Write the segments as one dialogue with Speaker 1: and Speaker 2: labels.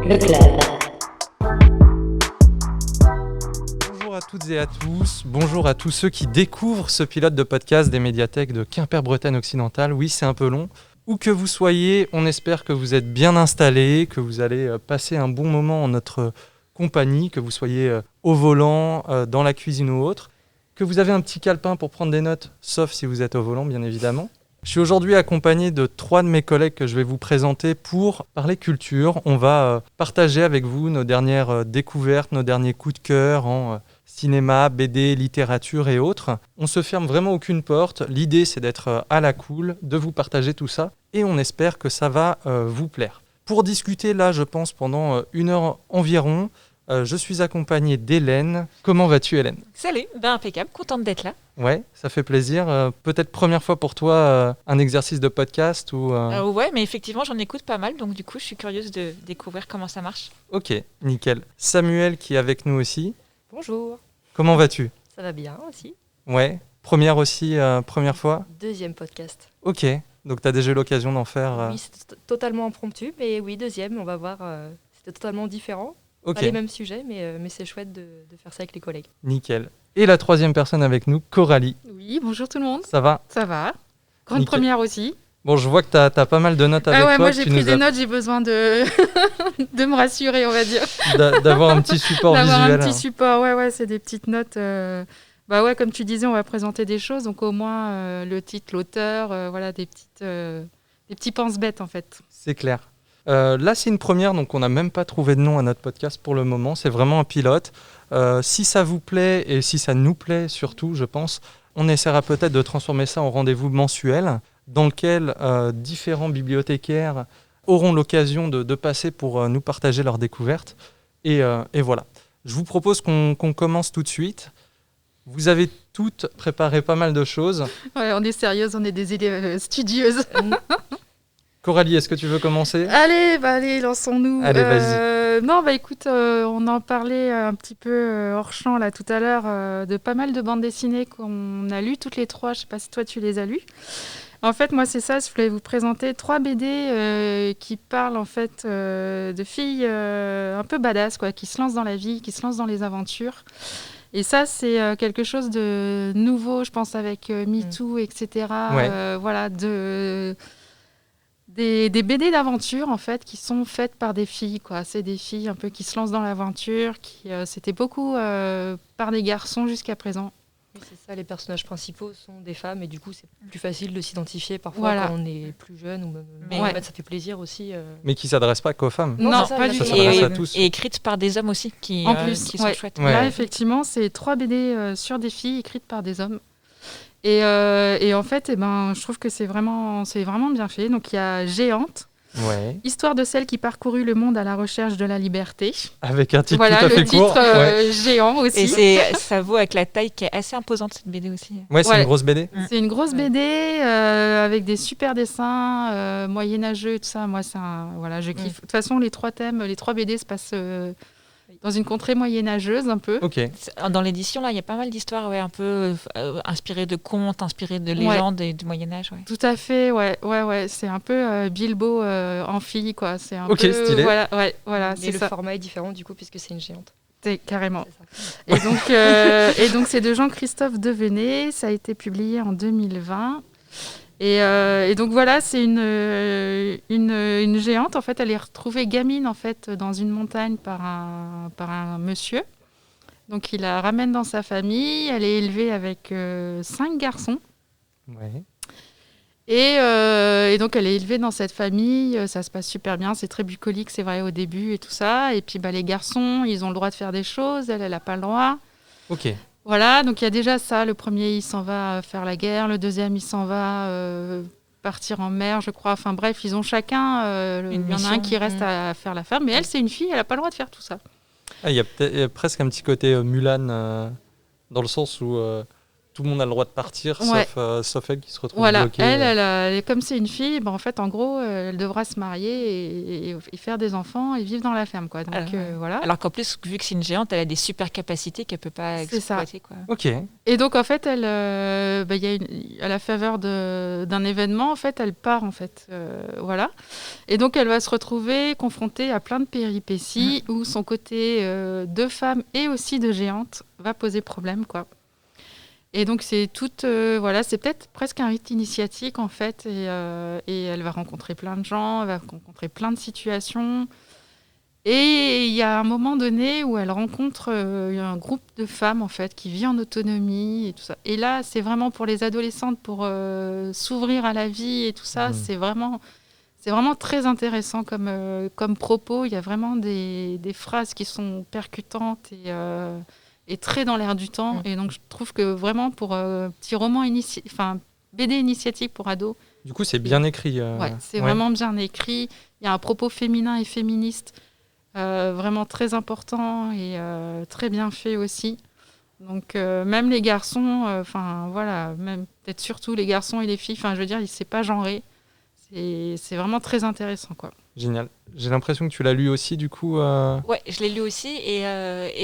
Speaker 1: le club.
Speaker 2: Bonjour à toutes et à tous, bonjour à tous ceux qui découvrent ce pilote de podcast des médiathèques de Quimper-Bretagne occidentale. Oui, c'est un peu long. Où que vous soyez, on espère que vous êtes bien installés, que vous allez passer un bon moment en notre compagnie, que vous soyez au volant, dans la cuisine ou autre, que vous avez un petit calepin pour prendre des notes, sauf si vous êtes au volant, bien évidemment. Je suis aujourd'hui accompagné de 3 de mes collègues que je vais vous présenter pour parler culture. On va partager avec vous nos dernières découvertes, nos derniers coups de cœur en cinéma, BD, littérature et autres. On se ferme vraiment aucune porte. L'idée, c'est d'être à la cool, de vous partager tout ça et on espère que ça va vous plaire. Pour discuter là, je pense, pendant 1 heure environ, je suis accompagné d'Hélène. Comment vas-tu, Hélène ?
Speaker 3: Salut, impeccable, contente d'être là.
Speaker 2: Ouais, ça fait plaisir. Peut-être première fois pour toi un exercice de podcast ou
Speaker 3: Ouais, mais effectivement, j'en écoute pas mal, donc du coup, je suis curieuse de découvrir comment ça marche.
Speaker 2: Ok, nickel. Samuel qui est avec nous aussi.
Speaker 4: Bonjour,
Speaker 2: Comment vas-tu ?
Speaker 4: ça va bien aussi.
Speaker 2: Ouais, première fois ?
Speaker 4: Deuxième podcast.
Speaker 2: Ok, donc tu as déjà eu l'occasion d'en faire.
Speaker 4: Oui, c'est totalement impromptu, mais oui, deuxième, on va voir. C'était totalement différent.
Speaker 2: Ok,
Speaker 4: Pas les mêmes sujets, mais c'est chouette de faire ça avec les collègues.
Speaker 2: nickel. Et la 3e personne avec nous, Coralie.
Speaker 5: Oui, bonjour tout le monde,
Speaker 2: Ça va ?
Speaker 5: ça va. Grande
Speaker 2: Nickel.
Speaker 5: première aussi.
Speaker 2: Bon, je vois que tu as pas mal de notes avec toi.
Speaker 5: Moi
Speaker 2: que
Speaker 5: j'ai
Speaker 2: tu
Speaker 5: pris
Speaker 2: nous
Speaker 5: des
Speaker 2: as-
Speaker 5: notes, j'ai besoin de, de me rassurer, on va dire.
Speaker 2: d'avoir un petit support
Speaker 5: D'avoir
Speaker 2: visuel.
Speaker 5: un petit support, ouais, c'est des petites notes. Comme tu disais, on va présenter des choses, donc au moins le titre, l'auteur, voilà, des petits pense-bêtes en fait.
Speaker 2: C'est clair. Là, c'est une première, donc on n'a même pas trouvé de nom à notre podcast pour le moment. C'est vraiment un pilote. Si ça vous plaît et si ça nous plaît surtout, je pense, on essaiera peut-être de transformer ça en rendez-vous mensuel dans lequel différents bibliothécaires auront l'occasion de passer pour nous partager leurs découvertes. Et voilà. Je vous propose qu'on commence tout de suite. Vous avez toutes préparé pas mal de choses.
Speaker 5: Ouais, on est sérieuse, on est des élèves studieuses.
Speaker 2: Coralie, est-ce que tu veux commencer ?
Speaker 5: Allez, lançons-nous.
Speaker 2: Allez, vas-y.
Speaker 5: Écoute, on en parlait un petit peu hors champ là tout à l'heure de pas mal de bandes dessinées qu'on a lues toutes les 3. Je sais pas si toi tu les as lues. En fait, moi c'est ça. Je voulais vous présenter 3 BD qui parlent en fait de filles un peu badass quoi, qui se lancent dans la vie, qui se lancent dans les aventures. Et ça, c'est quelque chose de nouveau, je pense, avec MeToo, etc.
Speaker 2: Ouais.
Speaker 5: Voilà, des BD d'aventure, en fait, qui sont faites par des filles, quoi. C'est des filles un peu qui se lancent dans l'aventure, c'était beaucoup par des garçons jusqu'à présent.
Speaker 4: Oui, c'est ça, les personnages principaux sont des femmes, et du coup, c'est plus facile de s'identifier parfois
Speaker 5: Voilà.
Speaker 4: quand on est plus jeune, ou même,
Speaker 3: Mais
Speaker 4: en fait, ça fait plaisir aussi.
Speaker 2: Mais qui ne s'adresse pas qu'aux femmes.
Speaker 5: Non,
Speaker 4: c'est ça,
Speaker 5: pas
Speaker 4: là,
Speaker 5: du
Speaker 2: ça
Speaker 5: tout.
Speaker 2: s'adresse à tous.
Speaker 3: Et écrite par des hommes aussi, qui
Speaker 5: En plus,
Speaker 3: sont
Speaker 5: ouais.
Speaker 3: chouettes.
Speaker 2: Ouais.
Speaker 5: Là, effectivement, c'est 3 BD sur des filles écrites par des hommes. Et en fait, je trouve que c'est vraiment bien fait. Donc, il y a Géante,
Speaker 2: Ouais.
Speaker 5: histoire de celle qui parcourut le monde à la recherche de la liberté.
Speaker 2: Avec un titre
Speaker 5: Voilà,
Speaker 2: tout à
Speaker 5: le
Speaker 2: fait
Speaker 5: titre
Speaker 2: court. Ouais.
Speaker 5: géant aussi.
Speaker 3: Et ça vaut avec la taille qui est assez imposante, cette BD aussi.
Speaker 2: Ouais, c'est
Speaker 5: Ouais.
Speaker 2: une grosse BD.
Speaker 5: C'est une grosse
Speaker 3: Ouais.
Speaker 5: BD avec des super dessins moyenâgeux et tout ça. Moi, je kiffe. De toute façon, les 3 BD se passent dans une contrée moyenâgeuse un peu.
Speaker 2: Ok.
Speaker 3: Dans l'édition, là, il y a pas mal d'histoires un peu inspirées de contes, inspirées de légendes et du Moyen-Âge. Ouais.
Speaker 5: Tout à fait, ouais. C'est un peu Bilbo en fille, quoi. C'est un
Speaker 2: Ok,
Speaker 5: peu,
Speaker 2: stylé.
Speaker 5: Voilà,
Speaker 4: Mais
Speaker 5: c'est
Speaker 4: le
Speaker 5: ça.
Speaker 4: format est différent, du coup, puisque c'est une géante.
Speaker 5: Carrément.
Speaker 4: C'est ça.
Speaker 5: Et donc c'est de Jean-Christophe Devenet. Ça a été publié en 2020. Et donc voilà, c'est une géante. En fait, elle est retrouvée gamine en fait dans une montagne par un monsieur. Donc il la ramène dans sa famille. Elle est élevée avec 5 garçons.
Speaker 2: Ouais.
Speaker 5: Et donc elle est élevée dans cette famille. Ça se passe super bien. C'est très bucolique, c'est vrai au début et tout ça. Et puis les garçons, ils ont le droit de faire des choses. Elle n'a pas le droit.
Speaker 2: Ok.
Speaker 5: Voilà, donc il y a déjà ça. Le premier, il s'en va faire la guerre. Le deuxième, il s'en va partir en mer, je crois. Enfin bref, ils ont chacun... il y en a un
Speaker 3: mission.
Speaker 5: qui reste à faire la ferme. Mais elle, c'est une fille, elle n'a pas le droit de faire tout ça.
Speaker 2: Ah, il y a presque un petit côté Mulan dans le sens où tout le monde a le droit de partir,
Speaker 5: Ouais.
Speaker 2: sauf elle qui se retrouve
Speaker 5: Voilà,
Speaker 2: bloquée.
Speaker 5: comme c'est une fille, en fait, en gros, elle devra se marier et faire des enfants et vivre dans la ferme, quoi. Donc, voilà.
Speaker 3: Alors qu'en plus, vu que c'est une géante, elle a des super capacités qu'elle peut pas
Speaker 5: C'est ça.
Speaker 3: exploiter. Quoi.
Speaker 2: Ok.
Speaker 5: Et donc, en fait, elle, à la faveur d'un événement, en fait, elle part, en fait. Voilà. Et donc, elle va se retrouver confrontée à plein de péripéties où son côté de femme et aussi de géante va poser problème, quoi. Et donc, c'est c'est peut-être presque un rite initiatique, en fait. Et elle va rencontrer plein de gens, elle va rencontrer plein de situations. Et il y a un moment donné où elle rencontre un groupe de femmes, en fait, qui vit en autonomie et tout ça. Et là, c'est vraiment pour les adolescentes, pour s'ouvrir à la vie et tout ça. C'est vraiment très intéressant comme propos. Il y a vraiment des phrases qui sont percutantes et très dans l'air du temps. Et donc, je trouve que vraiment, pour petit roman BD initiatique pour ados,
Speaker 2: Du coup, c'est bien écrit.
Speaker 5: c'est vraiment bien écrit. Il y a un propos féminin et féministe vraiment très important et très bien fait aussi. Donc, même les garçons, même peut-être surtout les garçons et les filles, je veux dire, c'est pas genré. C'est vraiment très intéressant, quoi.
Speaker 2: Génial. J'ai l'impression que tu l'as lu aussi, du coup.
Speaker 3: Ouais, je l'ai lu aussi. Et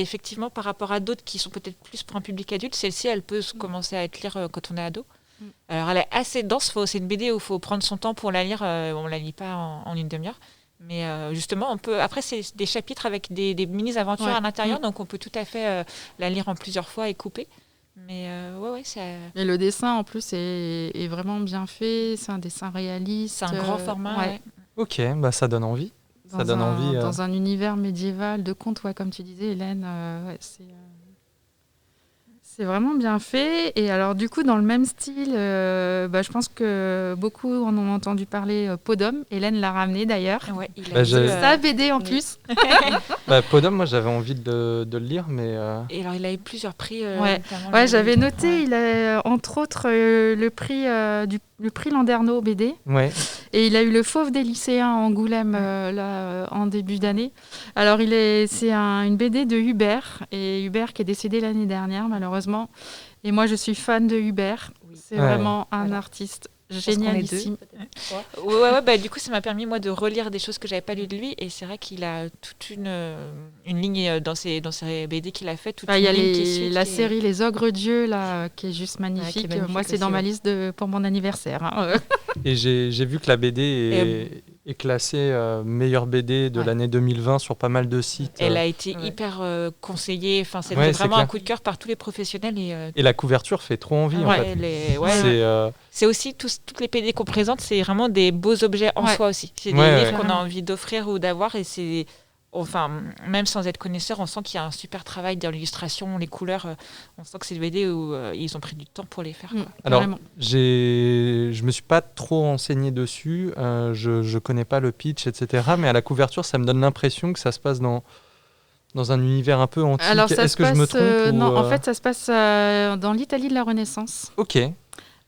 Speaker 3: effectivement, par rapport à d'autres qui sont peut-être plus pour un public adulte, celle-ci, elle peut commencer à être lire quand on est ado. Alors, elle est assez dense. C'est une BD où il faut prendre son temps pour la lire. On ne la lit pas en une demi-heure. Mais justement, on peut. Après, c'est des chapitres avec des mini-aventures à l'intérieur. Donc, on peut tout à fait la lire en plusieurs fois et couper. Mais
Speaker 5: Et le dessin, en plus, est vraiment bien fait. C'est un dessin réaliste.
Speaker 3: C'est un grand format. Ouais.
Speaker 2: Ok, ça donne envie.
Speaker 5: Dans un univers médiéval de contes, comme tu disais, Hélène, c'est vraiment bien fait. Et alors, du coup, dans le même style, je pense que beaucoup en ont entendu parler Podum. Hélène l'a ramené d'ailleurs.
Speaker 3: Ouais, il a
Speaker 5: sa BD en plus.
Speaker 2: Podum, moi, j'avais envie de le lire, mais...
Speaker 3: Et alors, il a eu plusieurs prix.
Speaker 5: J'avais noté, il a entre autres le prix Landerneau BD.
Speaker 2: Ouais.
Speaker 5: Et il a eu le Fauve des lycéens à Angoulême en début d'année. Alors, c'est une BD de Hubert. Et Hubert qui est décédé l'année dernière, malheureusement. Et moi, je suis fan de Hubert. Oui. C'est vraiment un artiste génialissime.
Speaker 3: Du coup, ça m'a permis, moi, de relire des choses que je n'avais pas lues de lui. Et c'est vrai qu'il a toute une ligne dans ses BD qu'il a fait.
Speaker 5: Il y a la série Les Ogres Dieux, là, qui est juste magnifique. Moi, c'est dans ma liste pour mon anniversaire. Hein.
Speaker 2: Et j'ai vu que la BD est classée meilleure BD de l'année 2020 sur pas mal de sites.
Speaker 3: Elle a été hyper conseillée. Enfin, c'était vraiment un coup de cœur par tous les professionnels. Et
Speaker 2: la couverture fait trop envie, en fait.
Speaker 3: C'est aussi toutes les BD qu'on présente, c'est vraiment des beaux objets en soi aussi. C'est des livres qu'on a envie d'offrir ou d'avoir. Et c'est... Enfin, même sans être connaisseur, on sent qu'il y a un super travail dans l'illustration, les couleurs. On sent que c'est des BD où ils ont pris du temps pour les faire. Quoi.
Speaker 2: Alors, je me suis pas trop renseigné dessus. Je connais pas le pitch, etc. Mais à la couverture, ça me donne l'impression que ça se passe dans un univers un peu antique.
Speaker 5: Alors,
Speaker 2: est-ce que je me trompe
Speaker 5: Non, en fait, ça se passe dans l'Italie de la Renaissance.
Speaker 2: Ok.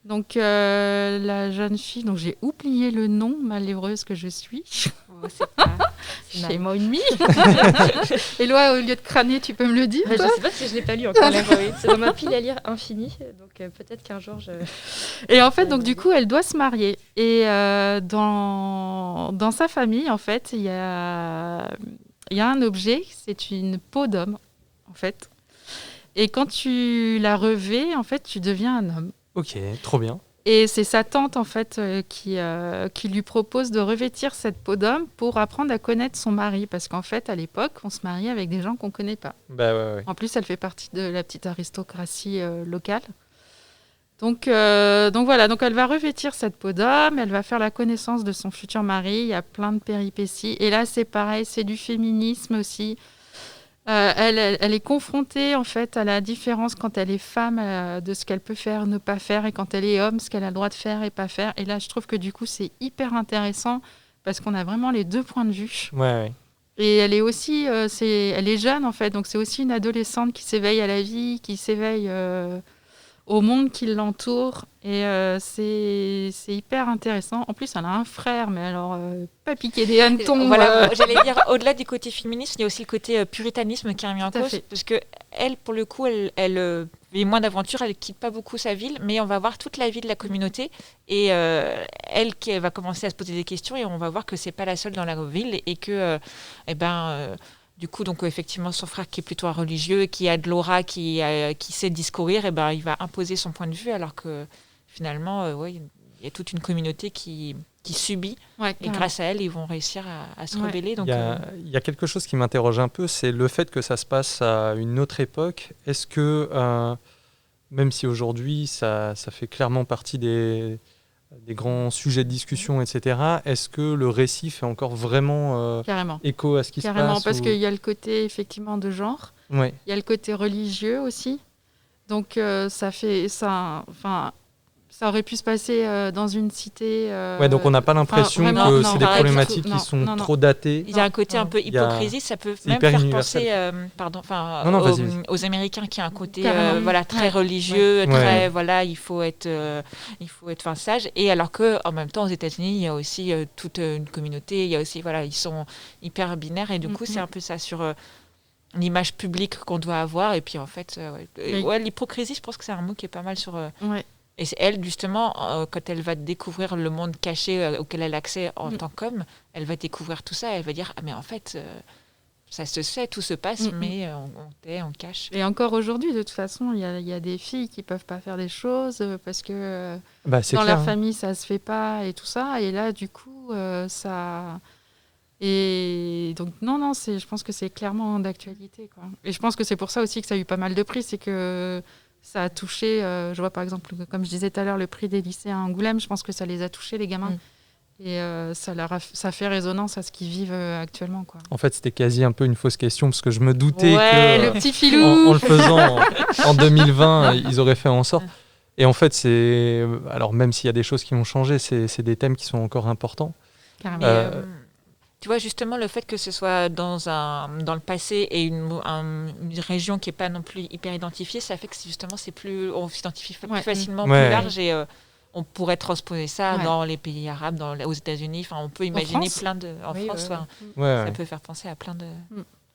Speaker 5: Donc, la jeune fille, donc j'ai oublié le nom, malheureuse que je suis. Chez moi une Éloi, au lieu de crâner, tu peux me le dire?
Speaker 4: Je ne sais pas si je ne l'ai pas lu encore. C'est dans ma pile à lire infinie. Donc, peut-être qu'un jour,
Speaker 5: Et en fait, donc, du coup, elle doit se marier. Et dans sa famille, en fait, il y a un objet, c'est une peau d'homme, en fait. Et quand tu la revais, en fait, tu deviens un homme.
Speaker 2: Ok, trop bien.
Speaker 5: Et c'est sa tante, en fait, qui lui propose de revêtir cette peau d'homme pour apprendre à connaître son mari. Parce qu'en fait, à l'époque, on se mariait avec des gens qu'on ne connaît pas. En plus, elle fait partie de la petite aristocratie locale. Donc voilà, donc elle va revêtir cette peau d'homme, elle va faire la connaissance de son futur mari. Il y a plein de péripéties. Et là, c'est pareil, c'est du féminisme aussi. Elle est confrontée en fait à la différence quand elle est femme de ce qu'elle peut faire, ne pas faire, et quand elle est homme, ce qu'elle a le droit de faire et pas faire. Et là, je trouve que du coup, c'est hyper intéressant parce qu'on a vraiment les deux points de vue.
Speaker 2: Ouais.
Speaker 5: Et elle est aussi, elle est jeune en fait, donc c'est aussi une adolescente qui s'éveille à la vie, qui s'éveille au monde qui l'entoure. Et c'est hyper intéressant. En plus, elle a un frère, mais alors, pas piquer des hannetons.
Speaker 3: Voilà, j'allais dire, au-delà du côté féministe, il y a aussi le côté puritanisme qui est mis en cause. Parce que elle, pour le coup, elle Les Moins d'Aventure, elle ne quitte pas beaucoup sa ville, mais on va voir toute la vie de la communauté. Et elle qui va commencer à se poser des questions et on va voir que ce n'est pas la seule dans la ville et que, du coup, donc, effectivement, son frère qui est plutôt un religieux, qui a de l'aura, qui sait discourir, il va imposer son point de vue alors que finalement, il y a toute une communauté qui subit. Et grâce à elle, ils vont réussir à se rebeller. Donc,
Speaker 2: il y a quelque chose qui m'interroge un peu, c'est le fait que ça se passe à une autre époque. Est-ce que, même si aujourd'hui ça fait clairement partie des grands sujets de discussion, etc., est-ce que le récit fait encore vraiment écho à ce qui se passe?
Speaker 5: Carrément, parce qu'il y a le côté effectivement de genre, il y a le côté religieux aussi. Donc ça aurait pu se passer dans une cité.
Speaker 2: Donc on n'a pas l'impression que c'est des problématiques qui sont trop datées.
Speaker 3: Il y a un côté un peu hypocrisie, ça peut même faire penser aux Américains qui a un côté très religieux, très il faut être sage. Et alors qu'en même temps aux États-Unis, il y a aussi toute une communauté, il y a aussi ils sont hyper binaires et du coup c'est un peu ça sur l'image publique qu'on doit avoir. Et puis en fait, l'hypocrisie, je pense que c'est un mot qui est pas mal sur. Et c'est elle, justement, quand elle va découvrir le monde caché auquel elle a accès en tant qu'homme, elle va découvrir tout ça. Elle va dire, mais en fait, ça se sait, tout se passe, mais on cache.
Speaker 5: Et encore aujourd'hui, de toute façon, il y a des filles qui ne peuvent pas faire des choses parce que dans leur famille, ça ne se fait pas et tout ça. Et là, du coup, ça... Et donc, non, je pense que c'est clairement d'actualité, quoi. Et je pense que c'est pour ça aussi que ça a eu pas mal de prix, c'est que... Ça a touché, je vois par exemple, comme je disais tout à l'heure, le prix des lycéens à Angoulême, je pense que ça les a touchés, les gamins. Et ça fait résonance à ce qu'ils vivent actuellement, quoi.
Speaker 2: En fait, c'était quasi un peu une fausse question, parce que je me doutais
Speaker 5: que le petit filou
Speaker 2: en le faisant en 2020, ils auraient fait en sorte. Et en fait, alors même s'il y a des choses qui ont changé, c'est des thèmes qui sont encore importants.
Speaker 5: Carrément.
Speaker 3: Tu vois, justement, le fait que ce soit dans le passé et une région qui n'est pas non plus hyper identifiée, ça fait que justement, on s'identifie plus facilement, plus large et on pourrait transposer ça dans les pays arabes, aux États-Unis. Enfin, on peut imaginer plein de... En France, ça peut faire penser à plein de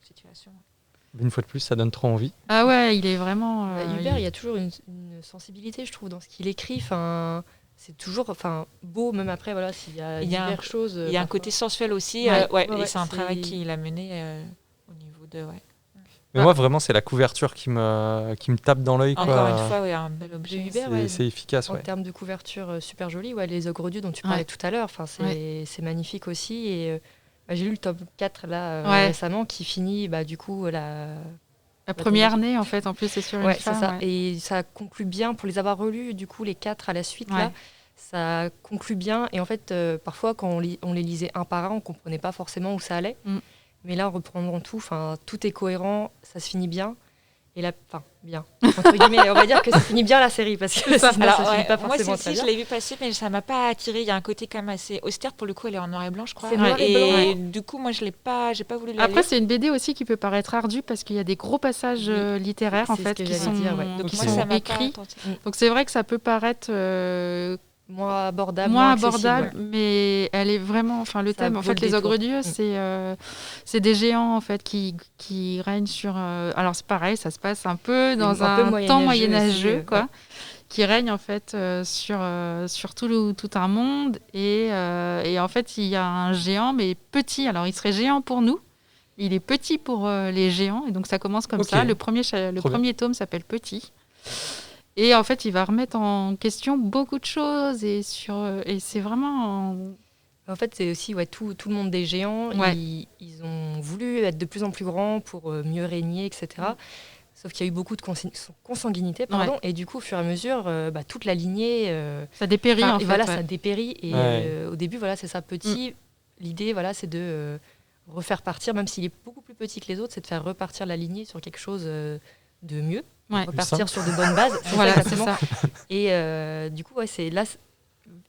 Speaker 3: situations.
Speaker 2: Une fois de plus, ça donne trop envie.
Speaker 5: Ah ouais, il est vraiment...
Speaker 4: Hubert, il y a toujours une sensibilité, je trouve, dans ce qu'il écrit. Enfin... C'est toujours beau, même après, s'il y a diverses choses.
Speaker 3: Il y a un côté sensuel aussi, et c'est un travail qu'il a mené au niveau de...
Speaker 2: Mais moi, vraiment, c'est la couverture qui me tape dans l'œil.
Speaker 3: Encore une fois, un bel objet.
Speaker 4: Hubert,
Speaker 2: c'est efficace.
Speaker 4: En termes de couverture super jolie, les ogres dieux dont tu parlais tout à l'heure, c'est magnifique aussi. Et j'ai lu le tome 4 récemment qui finit, du coup,
Speaker 5: la première année, en fait, en plus, c'est sur une femme.
Speaker 4: C'est ça. Et ça conclut bien, pour les avoir relus, du coup, les 4 à la suite, ça conclut bien. Et en fait, parfois, quand on les lisait un par un, on ne comprenait pas forcément où ça allait. Mais là, en reprenant tout est cohérent, ça se finit bien. Et là, bien, entre guillemets, on va dire que ça finit bien la série, parce que ça finit pas forcément très bien.
Speaker 3: Je l'ai vu passer, mais ça ne m'a pas attiré. Il y a un côté quand même assez austère. Pour le coup, elle est en noir et blanc, je crois.
Speaker 4: C'est noir et blanc,
Speaker 3: du coup, moi, j'ai pas voulu la lire.
Speaker 5: Après, c'est une BD aussi qui peut paraître ardue, parce qu'il y a des gros passages littéraires, en fait, qui sont écrits. Donc, c'est vrai que ça peut paraître...
Speaker 4: moins abordable,
Speaker 5: mais elle est vraiment... Enfin, le thème, en fait, les ogres dieux, c'est des géants, en fait, qui règnent sur... alors, c'est pareil, ça se passe un peu dans un temps moyenâgeux, quoi, qui règne, en fait, sur tout un monde. Et en fait, il y a un géant, mais petit. Alors, il serait géant pour nous. Il est petit pour les géants. Et donc, ça commence comme ça. Le premier tome s'appelle Petit. Et en fait, il va remettre en question beaucoup de choses et c'est vraiment...
Speaker 4: En fait, c'est aussi tout le monde des géants. Ils ont voulu être de plus en plus grands pour mieux régner, etc. Sauf qu'il y a eu beaucoup de consanguinité, et du coup, au fur et à mesure, toute la lignée...
Speaker 5: ça dépérit, en fait.
Speaker 4: Voilà, ça dépérit. Et au début, c'est ça, petit. L'idée, c'est de refaire partir, même s'il est beaucoup plus petit que les autres, c'est de faire repartir la lignée sur quelque chose de mieux. Repartir sur de bonnes bases.
Speaker 5: C'est ça.
Speaker 4: Et du coup, c'est là,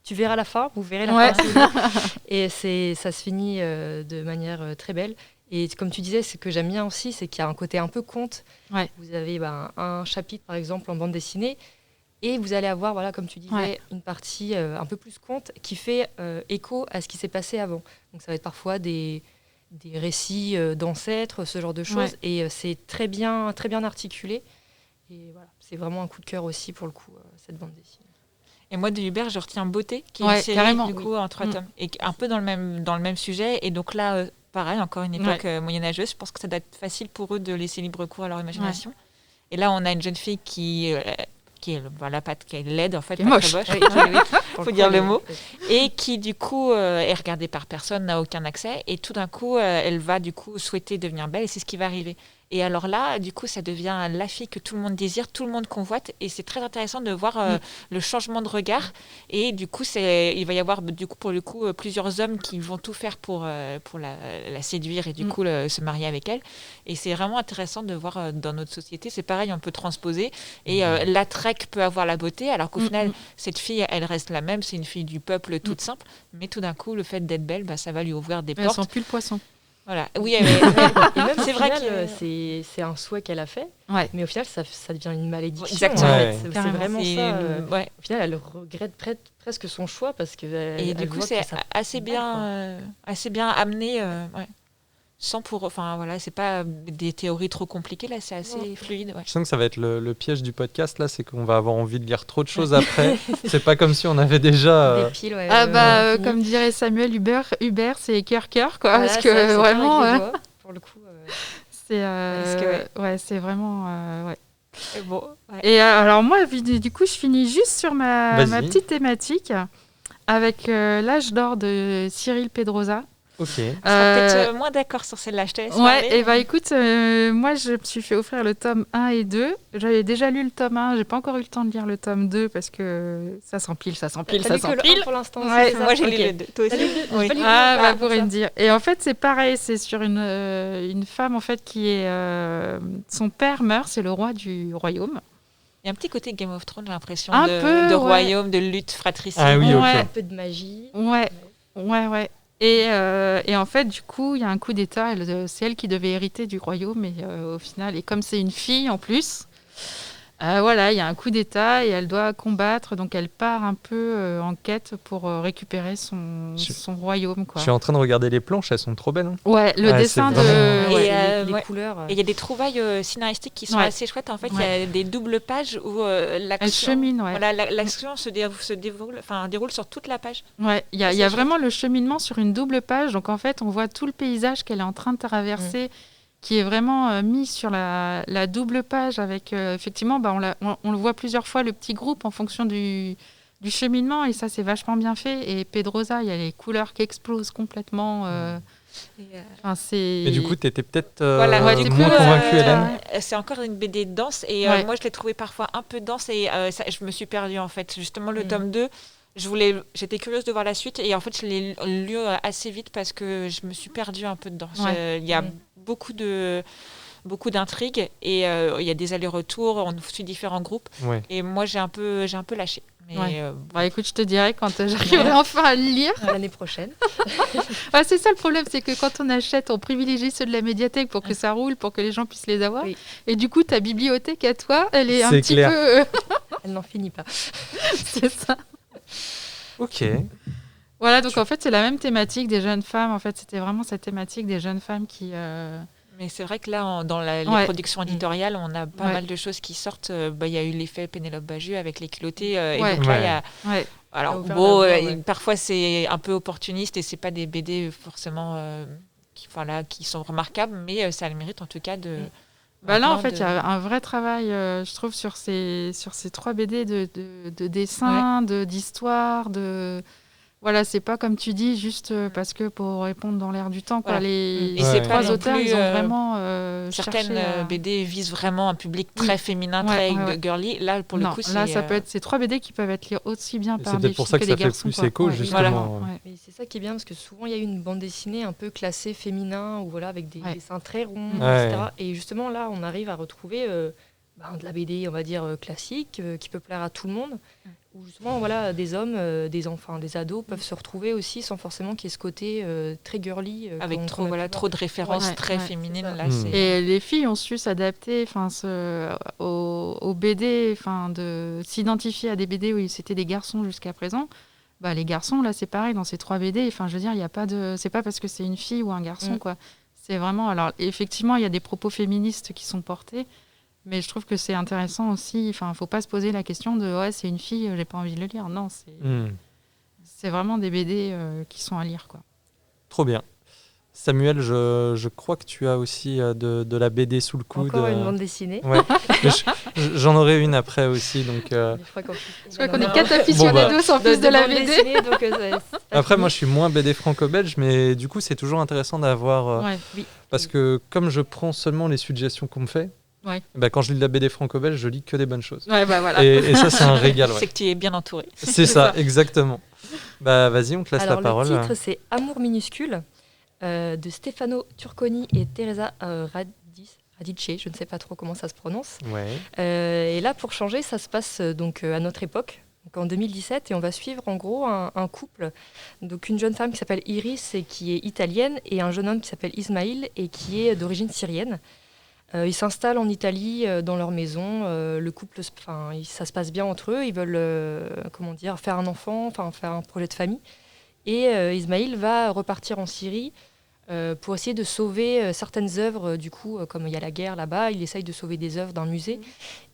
Speaker 4: tu verras la fin, vous verrez la fin. Et ça se finit de manière très belle. Et comme tu disais, ce que j'aime bien aussi, c'est qu'il y a un côté un peu conte. Vous avez un chapitre, par exemple, en bande dessinée, et vous allez avoir, comme tu disais, une partie un peu plus conte qui fait écho à ce qui s'est passé avant. Donc ça va être parfois des récits d'ancêtres, ce genre de choses. Et c'est très bien articulé. Et voilà, c'est vraiment un coup de cœur aussi pour le coup, cette bande dessinée.
Speaker 3: Et moi, de Hubert, je retiens Beauté, qui est
Speaker 5: Ouais,
Speaker 3: une série
Speaker 5: carrément.
Speaker 3: du coup en 3 tomes, et un peu dans le même sujet. Et donc là, pareil, encore une époque moyenâgeuse. Je pense que ça doit être facile pour eux de laisser libre cours à leur imagination. Ouais. Et là, on a une jeune fille qui est la patte, qui est laide en fait,
Speaker 5: qui est moche.
Speaker 3: Faut dire le mot, et qui du coup est regardée par personne, n'a aucun accès, et tout d'un coup, elle va du coup souhaiter devenir belle, et c'est ce qui va arriver. Et alors là, du coup, ça devient la fille que tout le monde désire, tout le monde convoite, et c'est très intéressant de voir le changement de regard. Et du coup, il va y avoir du coup, pour le coup, plusieurs hommes qui vont tout faire pour la séduire et du coup se marier avec elle. Et c'est vraiment intéressant de voir dans notre société, c'est pareil, on peut transposer. Et l'attrait peut avoir la beauté, alors qu'au final, cette fille, elle reste la même, c'est une fille du peuple toute simple, mais tout d'un coup, le fait d'être belle, ça va lui ouvrir des portes.
Speaker 5: Elle sent plus le poisson.
Speaker 3: Voilà. Oui,
Speaker 4: et même c'est vrai que c'est un souhait qu'elle a fait, mais au final ça devient une malédiction.
Speaker 3: Exactement.
Speaker 4: C'est vraiment ça. Au final, elle regrette presque son choix parce que
Speaker 3: et du coup c'est assez bien amené, sans c'est pas des théories trop compliquées là, c'est assez fluide.
Speaker 2: Je sens que ça va être le piège du podcast là, c'est qu'on va avoir envie de lire trop de choses après. C'est pas comme si on avait déjà.
Speaker 4: Des piles,
Speaker 5: comme dirait Samuel Hubert, c'est cœur quoi, parce que vraiment.
Speaker 4: Pour le coup.
Speaker 5: C'est vraiment. Et alors moi, du coup, je finis juste sur ma petite thématique avec l'âge d'or de Cyril Pedrosa.
Speaker 2: Ok.
Speaker 3: On sera peut-être moins d'accord sur celle-là, je te laisse parler.
Speaker 5: Et écoute, moi je me suis fait offrir le tome 1 et 2. J'avais déjà lu le tome 1, j'ai pas encore eu le temps de lire le tome 2 parce que ça s'empile.
Speaker 4: T'as lu que le 1 pour l'instant.
Speaker 3: Moi j'ai lu le 2. Toi aussi.
Speaker 5: Oui. Pourrait me dire. Et en fait, c'est pareil, c'est sur une femme en fait qui est son père meurt, c'est le roi du royaume.
Speaker 3: Il y a un petit côté Game of Thrones, j'ai l'impression,
Speaker 5: de
Speaker 3: royaume, de lutte fratricide.
Speaker 2: Ah oui,
Speaker 4: un peu de magie.
Speaker 5: Ouais. Et en fait, du coup, il y a un coup d'État. C'est elle qui devait hériter du royaume. Et au final, et comme c'est une fille en plus, il y a un coup d'État et elle doit combattre. Donc, elle part un peu en quête pour récupérer son royaume. Quoi.
Speaker 2: Je suis en train de regarder les planches, elles sont trop belles. Hein.
Speaker 5: Ouais, le dessin
Speaker 3: de...
Speaker 4: les couleurs.
Speaker 3: Et il y a des trouvailles scénaristiques qui sont assez chouettes. En fait, il y a des doubles pages où l'action...
Speaker 5: Elle chemine,
Speaker 3: l'action se déroule sur toute la page.
Speaker 5: Ouais, il y a vraiment le cheminement sur une double page. Donc, en fait, on voit tout le paysage qu'elle est en train de traverser, qui est vraiment mis sur la double page avec, effectivement, on le voit plusieurs fois, le petit groupe en fonction du cheminement, et ça, c'est vachement bien fait. Et Pedrosa, il y a les couleurs qui explosent complètement.
Speaker 2: Mais du coup, tu étais peut-être
Speaker 5: moins
Speaker 2: convaincue, Hélène.
Speaker 3: C'est encore une BD dense, et moi, je l'ai trouvée parfois un peu dense, et je me suis perdue, en fait. Justement, le tome 2, j'étais curieuse de voir la suite, et en fait, je l'ai lu assez vite parce que je me suis perdue un peu dedans. Il y a beaucoup d'intrigues, et il y a des allers-retours, on suit différents groupes, et moi j'ai un peu lâché. Mais
Speaker 5: écoute, je te dirai quand j'arriverai enfin à le lire.
Speaker 4: L'année prochaine.
Speaker 5: C'est ça le problème, c'est que quand on achète, on privilégie ceux de la médiathèque pour que ça roule, pour que les gens puissent les avoir. Oui. Et du coup, ta bibliothèque à toi, elle est un petit peu...
Speaker 4: Elle n'en finit pas.
Speaker 5: C'est ça.
Speaker 2: Ok.
Speaker 5: Voilà, donc en fait, c'est la même thématique des jeunes femmes. En fait, c'était vraiment cette thématique des jeunes femmes qui...
Speaker 3: Mais c'est vrai que là, dans les productions éditoriales, on a pas mal de choses qui sortent. Il y a eu l'effet Pénélope Bagieux avec les culottés. Et donc là, il y a... Alors, parfois, c'est un peu opportuniste et c'est pas des BD forcément qui sont remarquables, mais ça a le mérite en tout cas de...
Speaker 5: là, en fait, il y a un vrai travail, je trouve, sur ces 3 BD de dessin, d'histoire, Voilà, c'est pas comme tu dis, juste parce que pour répondre dans l'air du temps. Quoi.
Speaker 3: Et ces 3 auteurs,
Speaker 5: ils ont vraiment
Speaker 3: certaines BD visent vraiment un public très féminin, très girly. Là, pour le coup,
Speaker 5: là, ça peut être ces 3 BD qui peuvent être lus aussi bien par des filles que des garçons.
Speaker 2: C'est peut-être pour ça que ça fait plus écho, justement.
Speaker 4: Mais c'est ça qui est bien, parce que souvent, il y a eu une bande dessinée un peu classée féminin, ou avec des dessins très ronds, etc. Et justement, là, on arrive à retrouver de la BD, on va dire, classique, qui peut plaire à tout le monde. Où justement, des hommes, des enfants, des ados peuvent se retrouver aussi sans forcément qu'il y ait ce côté très girly.
Speaker 3: Avec trop de références très féminines. Là,
Speaker 5: et les filles ont su s'adapter aux BD, de s'identifier à des BD où c'était des garçons jusqu'à présent. Les garçons, là, c'est pareil, dans ces 3 BD, je veux dire, il y a pas de... C'est pas parce que c'est une fille ou un garçon, quoi. C'est vraiment... Alors, effectivement, il y a des propos féministes qui sont portés, Mais je trouve que c'est intéressant aussi. Enfin, faut pas se poser la question de ouais, c'est une fille, j'ai pas envie de le lire. Non, c'est vraiment des BD qui sont à lire, quoi.
Speaker 2: Trop bien. Samuel, je crois que tu as aussi de la BD sous le coude.
Speaker 4: Encore une bande dessinée.
Speaker 2: Ouais. Mais j'en aurai une après aussi. Donc,
Speaker 4: Je
Speaker 5: crois qu'on est 4 aficionados en plus de la BD.
Speaker 4: Dessinée, donc,
Speaker 2: après, moi, je suis moins BD franco-belge, mais du coup, c'est toujours intéressant d'avoir...
Speaker 5: Oui.
Speaker 2: Parce que comme je prends seulement les suggestions qu'on me fait, quand je lis de la BD franco-belge, je lis que des bonnes choses.
Speaker 5: Ouais, voilà.
Speaker 2: Et ça, c'est un régal.
Speaker 3: C'est que tu es bien entouré.
Speaker 2: C'est ça, exactement. Vas-y, on te laisse la parole.
Speaker 4: Le titre, c'est Amour minuscule, de Stefano Turconi et Teresa Radice, je ne sais pas trop comment ça se prononce. Et là, pour changer, ça se passe donc à notre époque, donc en 2017, et on va suivre en gros un couple, donc une jeune femme qui s'appelle Iris et qui est italienne, et un jeune homme qui s'appelle Ismail et qui est d'origine syrienne. Ils s'installent en Italie dans leur maison. Le couple, ça se passe bien entre eux. Ils veulent faire un enfant, faire un projet de famille. Et Ismail va repartir en Syrie pour essayer de sauver certaines œuvres. Du coup, comme il y a la guerre là-bas, il essaye de sauver des œuvres d'un musée.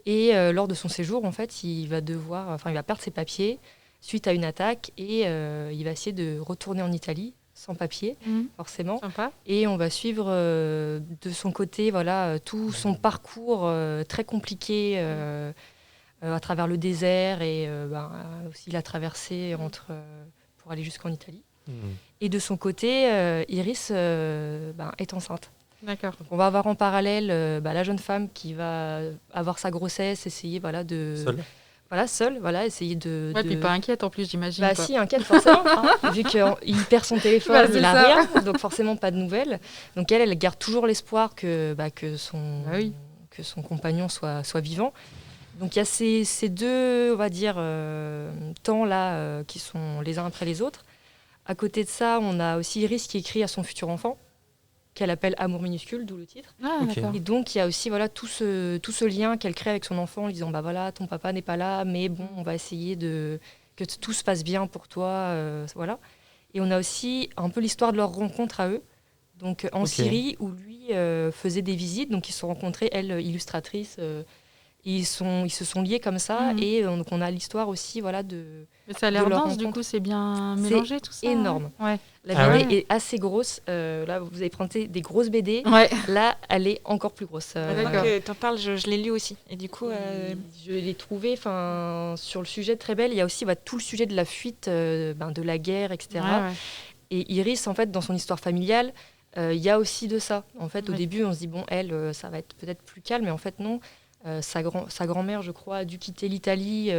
Speaker 4: Et lors de son séjour, en fait, il va perdre ses papiers suite à une attaque et il va essayer de retourner en Italie sans papier, forcément.
Speaker 5: Sympa.
Speaker 4: Et on va suivre de son côté tout son parcours très compliqué à travers le désert et aussi la traversée pour aller jusqu'en Italie. Et de son côté, Iris est enceinte.
Speaker 5: D'accord.
Speaker 4: Donc on va avoir en parallèle la jeune femme qui va avoir sa grossesse, essayer seule, essayer de...
Speaker 5: Ouais, puis pas inquiète en plus, j'imagine.
Speaker 4: Si, inquiète forcément, vu qu'il perd son téléphone, il n'a rien, donc forcément pas de nouvelles. Donc elle garde toujours l'espoir que son compagnon soit vivant. Donc il y a ces deux, on va dire, temps-là qui sont les uns après les autres. À côté de ça, on a aussi Iris qui écrit à son futur enfant, qu'elle appelle Amour minuscule, d'où le titre.
Speaker 5: D'accord.
Speaker 4: Et donc, il y a aussi tout ce lien qu'elle crée avec son enfant en lui disant ton papa n'est pas là, mais bon, on va essayer que tout se passe bien pour toi. Voilà. Et on a aussi un peu l'histoire de leur rencontre à eux, donc en Syrie, où lui faisait des visites. Donc, ils se sont rencontrés, elle, illustratrice. Ils se sont liés comme ça. Et donc, on a l'histoire aussi de...
Speaker 5: Mais ça a l'air dense, du coup, c'est bien mélangé tout ça.
Speaker 4: C'est énorme.
Speaker 5: Ouais.
Speaker 4: La BD est assez grosse. Là, vous avez présenté des grosses BD.
Speaker 5: Ouais.
Speaker 4: Là, elle est encore plus grosse.
Speaker 3: D'accord. T'en parles, je l'ai lu aussi. Et du coup,
Speaker 4: je l'ai trouvé sur le sujet très belle. Il y a aussi tout le sujet de la fuite, de la guerre, etc.
Speaker 5: Ouais.
Speaker 4: Et Iris, en fait, dans son histoire familiale, il y a aussi de ça. En fait, au début, on se dit elle, ça va être peut-être plus calme, mais en fait, non. Sa grand-mère, je crois, a dû quitter l'Italie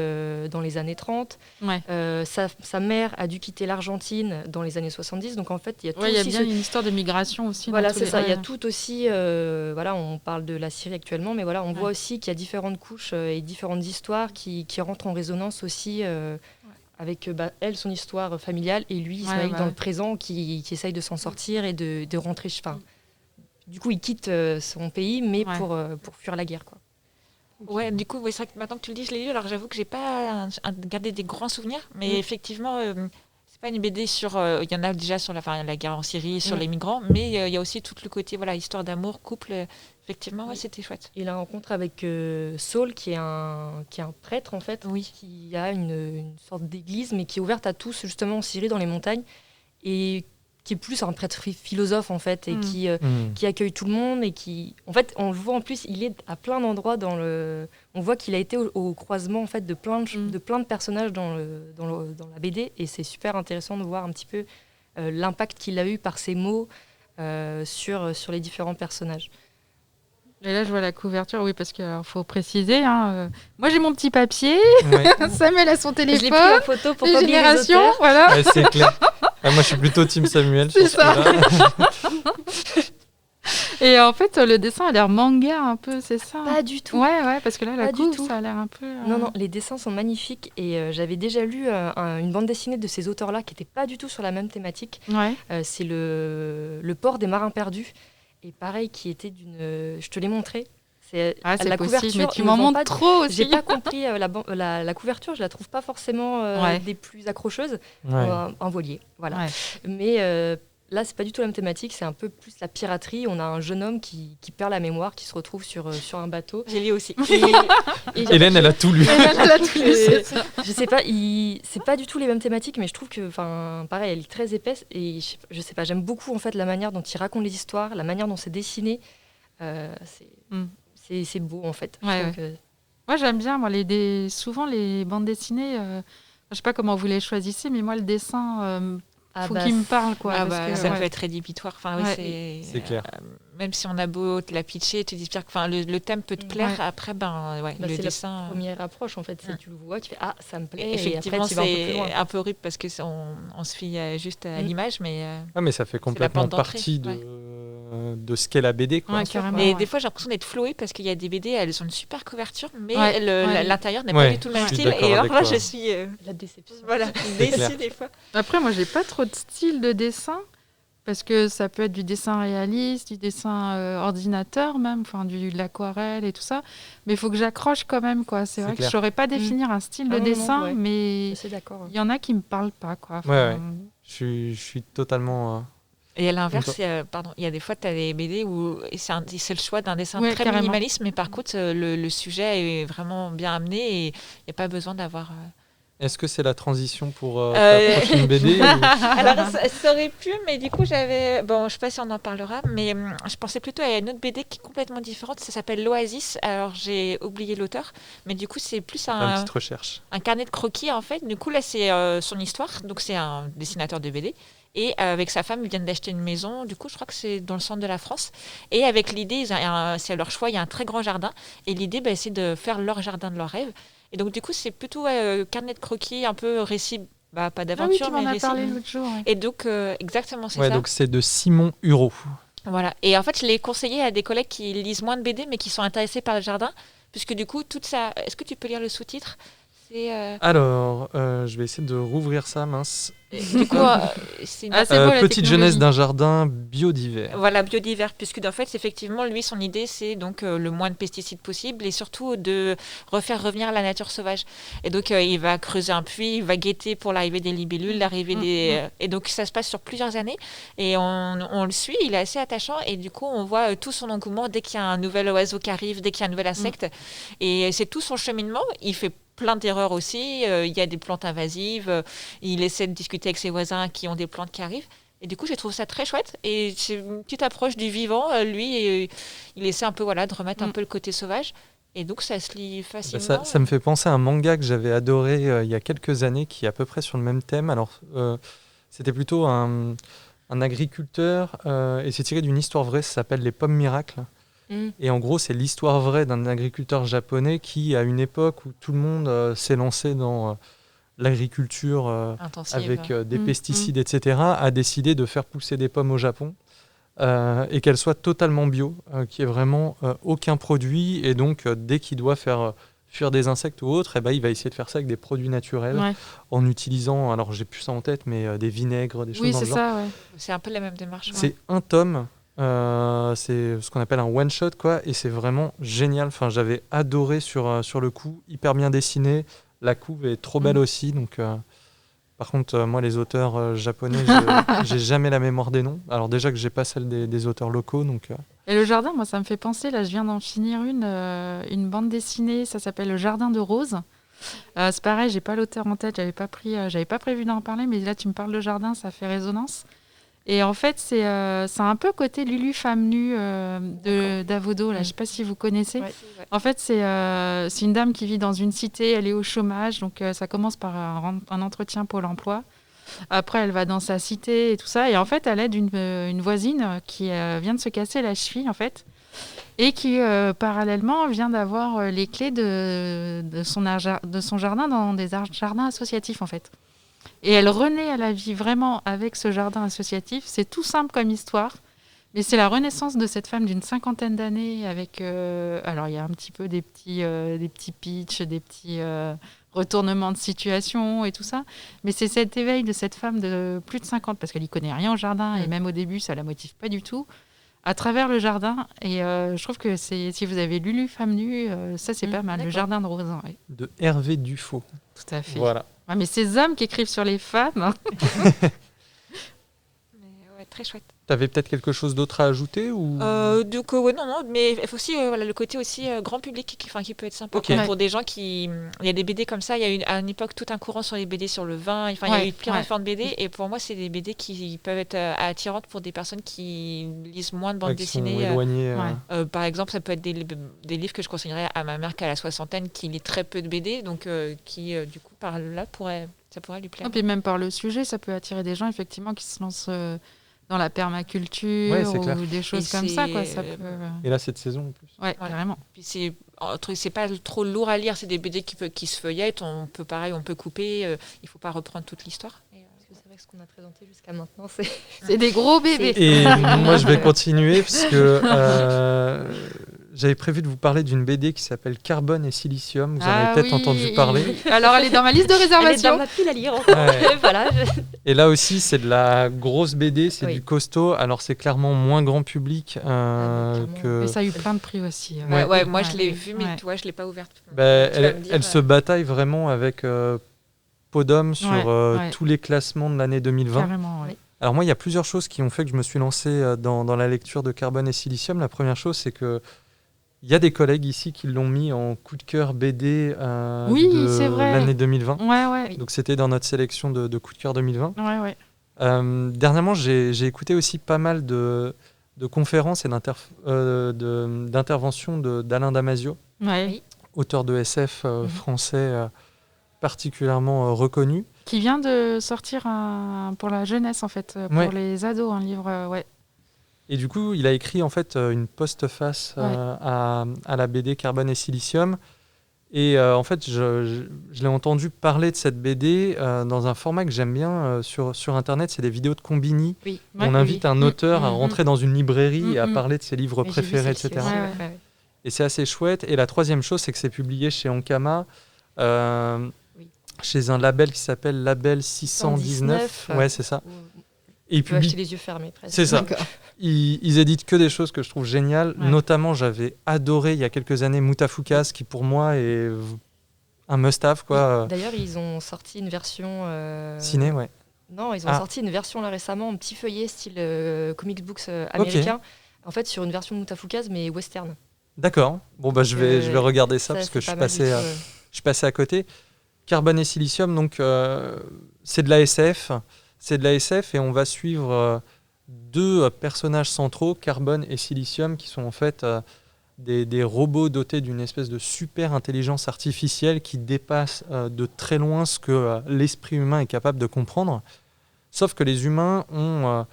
Speaker 4: dans les années 30.
Speaker 5: Ouais.
Speaker 4: Sa mère a dû quitter l'Argentine dans les années 70. Donc en fait, il y a tout
Speaker 5: il y a bien une histoire de migration aussi.
Speaker 4: Voilà, c'est ça. Il y a tout aussi... on parle de la Syrie actuellement, mais on voit aussi qu'il y a différentes couches et différentes histoires qui rentrent en résonance aussi avec elle, son histoire familiale, et lui, Ismail, dans le présent, qui essaye de s'en sortir et de rentrer... Du coup, il quitte son pays, mais pour fuir la guerre, quoi.
Speaker 3: Ouais, du coup, c'est vrai que maintenant que tu le dis, je l'ai lu. Alors j'avoue que j'ai pas gardé des grands souvenirs, mais effectivement, c'est pas une BD sur. Il y en a déjà sur la guerre en Syrie, sur les migrants, mais il y a aussi tout le côté histoire d'amour, couple. Effectivement, c'était chouette.
Speaker 4: Et la rencontre avec Saul, qui est un prêtre en fait, qui a une sorte d'église, mais qui est ouverte à tous justement en Syrie, dans les montagnes, et qui est plus un prêtre philosophe en fait, et qui accueille tout le monde, et qui, en fait, on le voit en plus, il est à plein d'endroits on voit qu'il a été au croisement en fait de plein de personnages dans la BD, et c'est super intéressant de voir un petit peu l'impact qu'il a eu par ses mots sur les différents personnages.
Speaker 5: Et là, je vois la couverture, parce qu'il faut préciser. Moi, j'ai mon petit papier. Samuel a son téléphone.
Speaker 4: Je l'ai pris en photo pour
Speaker 5: les
Speaker 4: pas oublier les
Speaker 5: générations,
Speaker 4: auteurs.
Speaker 5: voilà.
Speaker 2: Ouais, c'est clair. Moi, je suis plutôt team Samuel.
Speaker 5: C'est ça. Et en fait, le dessin a l'air manga un peu, c'est ça?
Speaker 4: Pas du tout.
Speaker 5: Ouais, parce que là, la couve,
Speaker 4: tout.
Speaker 5: ça a l'air un peu...
Speaker 4: Non, les dessins sont magnifiques. Et j'avais déjà lu une bande dessinée de ces auteurs-là qui n'était pas du tout sur la même thématique.
Speaker 5: Ouais.
Speaker 4: C'est le port des marins perdus. Et pareil, qui était d'une... je te l'ai montré.
Speaker 5: C'est
Speaker 4: la
Speaker 5: possible,
Speaker 4: couverture,
Speaker 5: mais tu m'en montres trop aussi.
Speaker 4: J'ai pas compris la couverture, je la trouve pas forcément des plus accrocheuses. Un voilier, voilà.
Speaker 5: Ouais.
Speaker 4: Mais là, c'est pas du tout la même thématique, c'est un peu plus la piraterie. On a un jeune homme qui perd la mémoire, qui se retrouve sur un bateau.
Speaker 3: J'ai lu aussi.
Speaker 4: Et
Speaker 2: Hélène, elle a tout lu.
Speaker 4: Je sais pas, c'est pas du tout les mêmes thématiques, mais je trouve que, pareil, elle est très épaisse et je sais pas, j'aime beaucoup en fait la manière dont il raconte les histoires, la manière dont c'est dessiné. C'est beau en fait.
Speaker 5: Moi, j'aime bien souvent les bandes dessinées. Je sais pas comment vous les choisissez, mais moi, le dessin, faut qu'il me parle, quoi.
Speaker 3: Ça peut être rédhibitoire.
Speaker 2: C'est clair.
Speaker 3: Même si on a beau te la pitcher, tu dis que le thème peut te plaire. Après, le
Speaker 4: c'est
Speaker 3: dessin.
Speaker 4: La première approche, en fait. Si tu le vois, tu fais ça me plaît.
Speaker 3: Effectivement,
Speaker 4: et après, tu vas
Speaker 3: c'est un peu horrible parce que on se fie juste à l'image, mais.
Speaker 2: Mais ça fait complètement partie de ce qu'est la BD, quoi.
Speaker 3: Et des fois, j'ai l'impression d'être flouée parce qu'il y a des BD, elles ont une super couverture, mais l'intérieur n'est pas du tout le même style. Et alors là, je suis.
Speaker 4: La déception.
Speaker 3: Voilà, déçue des fois.
Speaker 5: Après, moi, j'ai pas trop de style de dessin. Parce que ça peut être du dessin réaliste, du dessin ordinateur même, de l'aquarelle et tout ça. Mais il faut que j'accroche quand même, quoi. C'est vrai que je ne saurais pas définir un style de dessin, mais il y en a qui ne me parlent pas, quoi.
Speaker 2: Je suis totalement...
Speaker 3: Et à l'inverse, il y a des fois, tu as des BD où c'est le choix d'un dessin très minimaliste, mais par contre, le sujet est vraiment bien amené et il n'y a pas besoin d'avoir...
Speaker 2: Est-ce que c'est la transition pour ta prochaine BD
Speaker 3: Alors, ça aurait pu, mais du coup, j'avais... Bon, je ne sais pas si on en parlera, mais je pensais plutôt à une autre BD qui est complètement différente. Ça s'appelle L'Oasis. Alors, j'ai oublié l'auteur, mais du coup, c'est plus
Speaker 2: une petite recherche.
Speaker 3: Un carnet de croquis, en fait. Du coup, là, c'est son histoire. Donc, c'est un dessinateur de BD. Et avec sa femme, ils viennent d'acheter une maison. Du coup, je crois que c'est dans le centre de la France. Et avec l'idée, c'est leur choix, il y a un très grand jardin. Et l'idée, c'est de faire leur jardin de leur rêve. Et donc, du coup, c'est plutôt carnet de croquis, un peu récit, pas d'aventure,
Speaker 5: mais
Speaker 3: récit.
Speaker 5: Tu m'en as parlé l'autre jour. Ouais.
Speaker 3: Et donc, exactement, c'est ça.
Speaker 2: Donc c'est de Simon Hureau.
Speaker 3: Voilà. Et en fait, je l'ai conseillé à des collègues qui lisent moins de BD, mais qui sont intéressés par le jardin. Puisque du coup, toute ça... Est-ce que tu peux lire le sous-titre ?
Speaker 2: Alors, je vais essayer de rouvrir ça, mince.
Speaker 3: Du coup, c'est une
Speaker 2: petite jeunesse d'un jardin biodivers.
Speaker 3: Voilà, biodivers, puisque en fait, effectivement, lui, son idée, c'est donc le moins de pesticides possible et surtout de refaire revenir la nature sauvage. Et donc, il va creuser un puits, il va guetter pour l'arrivée des libellules, l'arrivée des... Et donc, ça se passe sur plusieurs années et on le suit, il est assez attachant et du coup, on voit tout son engouement dès qu'il y a un nouvel oiseau qui arrive, dès qu'il y a un nouvel insecte. Et c'est tout son cheminement. Il fait plein d'erreurs aussi, il y a des plantes invasives, il essaie de discuter avec ses voisins qui ont des plantes qui arrivent. Et du coup, j'ai trouvé ça très chouette. Et c'est une petite approche du vivant. Lui, il essaie un peu de remettre un peu le côté sauvage. Et donc, ça se lit facilement.
Speaker 2: Ça me fait penser à un manga que j'avais adoré il y a quelques années, qui est à peu près sur le même thème. Alors, c'était plutôt un agriculteur, et c'est tiré d'une histoire vraie, ça s'appelle Les Pommes Miracles. Et en gros, c'est l'histoire vraie d'un agriculteur japonais qui, à une époque où tout le monde s'est lancé dans l'agriculture avec des pesticides, etc., a décidé de faire pousser des pommes au Japon et qu'elles soient totalement bio, qu'il n'y ait vraiment aucun produit. Et donc, dès qu'il doit faire fuir des insectes ou autres, il va essayer de faire ça avec des produits naturels, en utilisant, alors j'ai plus ça en tête, mais des vinaigres, des choses dans le genre.
Speaker 5: Ça,
Speaker 3: c'est un peu la même démarche.
Speaker 2: C'est un tome. C'est ce qu'on appelle un one shot, quoi, et c'est vraiment génial. Enfin, j'avais adoré sur le coup, hyper bien dessiné, la couve est trop belle aussi. Donc par contre, moi, les auteurs japonais, j'ai jamais la mémoire des noms. Alors déjà que j'ai pas celle des auteurs locaux, donc
Speaker 5: et le jardin, moi, ça me fait penser, là je viens d'en finir une bande dessinée, ça s'appelle Le Jardin de Rose. C'est pareil, j'ai pas l'auteur en tête, j'avais pas prévu d'en parler, mais là tu me parles de jardin, ça fait résonance. Et en fait, c'est un peu côté Lulu femme nue d'Avodo. Je ne sais pas si vous connaissez. Ouais. En fait, c'est une dame qui vit dans une cité, elle est au chômage. Donc, ça commence par un entretien Pôle emploi. Après, elle va dans sa cité et tout ça. Et en fait, elle aide une voisine qui vient de se casser la cheville, en fait. Et qui, parallèlement, vient d'avoir les clés de son jardin dans des jardins associatifs, en fait. Et elle renaît à la vie vraiment avec ce jardin associatif. C'est tout simple comme histoire, mais c'est la renaissance de cette femme d'une 50aine d'années avec... alors, il y a un petit peu des petits pitchs, des petits retournements de situation et tout ça. Mais c'est cet éveil de cette femme de plus de 50, parce qu'elle n'y connaît rien au jardin, et même au début, ça ne la motive pas du tout, à travers le jardin. Et je trouve que si vous avez lu Femme nue, ça, c'est pas mal. D'accord. Le jardin de Rose. Ouais.
Speaker 2: De Hervé Dufaux.
Speaker 5: Tout à fait.
Speaker 2: Voilà.
Speaker 5: Mais ces hommes qui écrivent sur les femmes.
Speaker 3: très chouette.
Speaker 2: T'avais peut-être quelque chose d'autre à ajouter ou...
Speaker 3: Donc non, mais il faut aussi le côté aussi grand public qui peut être sympa.
Speaker 2: Ok.
Speaker 3: Pour des gens qui, il y a des BD comme ça. Il y a eu à une époque tout un courant sur les BD sur le vin. Enfin, il y a eu plein de BD, et pour moi, c'est des BD qui peuvent être attirantes pour des personnes qui lisent moins de bandes dessinées. Par exemple, ça peut être des livres que je conseillerais à ma mère qui a la soixantaine, qui lit très peu de BD, donc qui du coup par là ça pourrait lui plaire.
Speaker 5: Et puis même par le sujet, ça peut attirer des gens effectivement qui se lancent dans la permaculture ou des choses comme ça, quoi. Ça peut...
Speaker 2: Et là, cette saison en plus.
Speaker 5: Ouais, carrément.
Speaker 3: Puis c'est pas trop lourd à lire, c'est des BD qui se feuillettent, on peut couper, il faut pas reprendre toute l'histoire.
Speaker 4: C'est vrai que ce qu'on a présenté jusqu'à maintenant,
Speaker 5: c'est des gros bébés.
Speaker 2: Et moi, je vais continuer parce que j'avais prévu de vous parler d'une BD qui s'appelle Carbone et Silicium. Vous en avez peut-être entendu parler.
Speaker 5: Alors, elle est dans ma liste de réservation.
Speaker 4: Elle est dans ma pile à lire. Voilà.
Speaker 2: Et là aussi, c'est de la grosse BD, c'est du costaud. Alors, c'est clairement moins grand public que...
Speaker 5: Mais ça a eu plein de prix aussi.
Speaker 3: Moi, je l'ai vu, mais toi, je l'ai pas ouverte.
Speaker 2: Elle se bataille vraiment avec Podum sur tous les classements de l'année 2020.
Speaker 5: Carrément, oui.
Speaker 2: Alors moi, il y a plusieurs choses qui ont fait que je me suis lancé dans la lecture de Carbone et Silicium. La première chose, c'est que il y a des collègues ici qui l'ont mis en coup de cœur BD de l'année 2020.
Speaker 5: Ouais.
Speaker 2: Donc c'était dans notre sélection de coup de cœur 2020.
Speaker 5: Ouais.
Speaker 2: Dernièrement, j'ai écouté aussi pas mal de conférences et d'interventions d'Alain Damasio, auteur de SF français particulièrement reconnu.
Speaker 5: Qui vient de sortir pour la jeunesse, en fait, pour les ados, un livre,
Speaker 2: Et du coup, il a écrit en fait une postface à la BD Carbone et Silicium. Et en fait, je l'ai entendu parler de cette BD dans un format que j'aime bien sur Internet, c'est des vidéos de Combini. On invite un auteur à rentrer dans une librairie et à parler de ses livres préférés, etc. Et c'est assez chouette. Et la troisième chose, c'est que c'est publié chez Ankama, chez un label qui s'appelle Label 619. Ouais, c'est ça.
Speaker 4: Et il publie... acheter les yeux fermés, presque.
Speaker 2: C'est ça. Ils éditent que des choses que je trouve géniales. Notamment, j'avais adoré il y a quelques années Moutafoukaz, qui pour moi est un must-have, quoi.
Speaker 4: D'ailleurs, ils ont sorti une version...
Speaker 2: Ciné, ouais.
Speaker 4: Non, ils ont sorti une version là récemment, en petit feuillet, style comics books américain. En fait, sur une version de Moutafoukaz, mais western.
Speaker 2: D'accord. Bon, je vais regarder ça parce que je suis passé à côté. Carbone et Silicium, donc c'est de la SF. C'est de la SF et on va suivre deux personnages centraux, Carbone et Silicium, qui sont en fait des robots dotés d'une espèce de super intelligence artificielle qui dépasse de très loin ce que l'esprit humain est capable de comprendre. Sauf que les humains ont,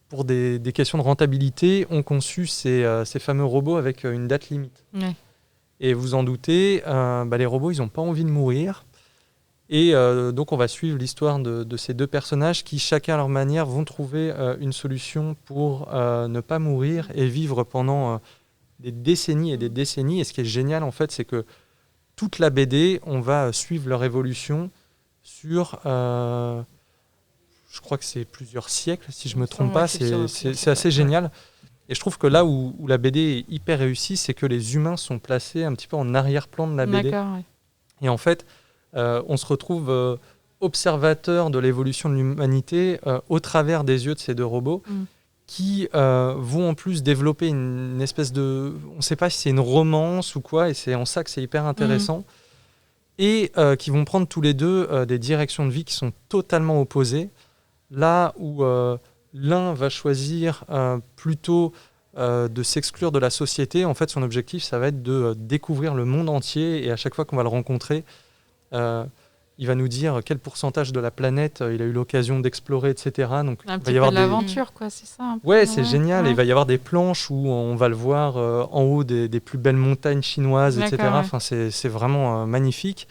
Speaker 2: pour des questions de rentabilité, ont conçu ces fameux robots avec une date limite.
Speaker 5: Ouais.
Speaker 2: Et vous en doutez, les robots, ils n'ont pas envie de mourir. Et donc, on va suivre l'histoire de ces deux personnages qui, chacun à leur manière, vont trouver une solution pour ne pas mourir et vivre pendant des décennies et des décennies. Et ce qui est génial, en fait, c'est que toute la BD, on va suivre leur évolution sur, je crois que c'est plusieurs siècles, si je ne me trompe pas. C'est assez génial. Et je trouve que là où la BD est hyper réussie, c'est que les humains sont placés un petit peu en arrière-plan de la BD.
Speaker 5: D'accord, ouais.
Speaker 2: Et en fait, on se retrouve observateur de l'évolution de l'humanité au travers des yeux de ces deux robots qui vont en plus développer une espèce de... On ne sait pas si c'est une romance ou quoi, et c'est en ça que c'est hyper intéressant. Et qui vont prendre tous les deux des directions de vie qui sont totalement opposées. Là où l'un va choisir plutôt de s'exclure de la société, en fait, son objectif, ça va être de découvrir le monde entier, et à chaque fois qu'on va le rencontrer, il va nous dire quel pourcentage de la planète il a eu l'occasion d'explorer, etc. Donc,
Speaker 5: un petit peu de l'aventure, quoi, c'est ça.
Speaker 2: Ouais, c'est génial. Et il va y avoir des planches où on va le voir en haut des plus belles montagnes chinoises, etc. Ouais. Enfin, c'est vraiment magnifique.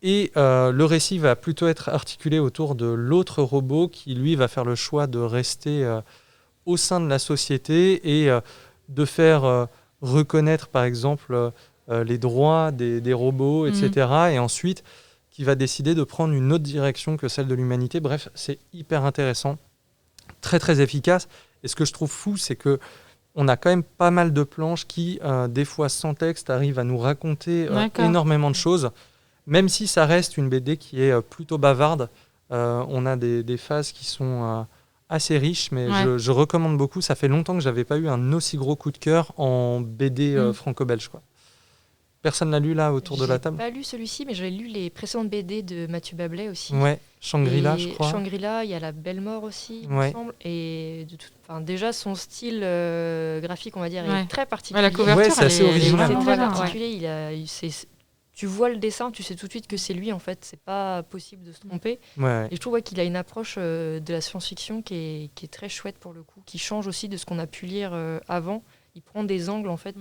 Speaker 2: Et le récit va plutôt être articulé autour de l'autre robot qui, lui, va faire le choix de rester au sein de la société et de faire reconnaître, par exemple, les droits des robots, etc. Et ensuite, qui va décider de prendre une autre direction que celle de l'humanité. Bref, c'est hyper intéressant, très très efficace. Et ce que je trouve fou, c'est que on a quand même pas mal de planches qui, des fois sans texte, arrivent à nous raconter énormément de choses. Même si ça reste une BD qui est plutôt bavarde, on a des phases qui sont assez riche, mais
Speaker 5: Ouais.
Speaker 2: je recommande beaucoup. Ça fait longtemps que j'avais pas eu un aussi gros coup de cœur en BD franco-belge, quoi. Personne l'a lu là autour de la table?
Speaker 4: J'ai pas lu celui-ci, mais j'ai lu les précédentes BD de Mathieu Bablet aussi.
Speaker 2: Ouais, Shangri-La,
Speaker 4: Et
Speaker 2: je crois.
Speaker 4: Shangri-La, il y a la Belle Mort aussi, il me
Speaker 2: Ouais.
Speaker 4: semble. Et déjà, son style graphique, on va dire,
Speaker 5: Ouais.
Speaker 4: est très particulier.
Speaker 5: La couverture,
Speaker 2: Ouais, c'est assez
Speaker 5: elle est
Speaker 2: original.
Speaker 5: vraiment
Speaker 4: C'est très
Speaker 5: bien, ouais.
Speaker 4: particulier. Tu vois le dessin, tu sais tout de suite que c'est lui, en fait. C'est pas possible de se tromper.
Speaker 2: Ouais.
Speaker 4: Et je trouve qu'il a une approche de la science-fiction qui est très chouette pour le coup, qui change aussi de ce qu'on a pu lire avant. Il prend des angles en fait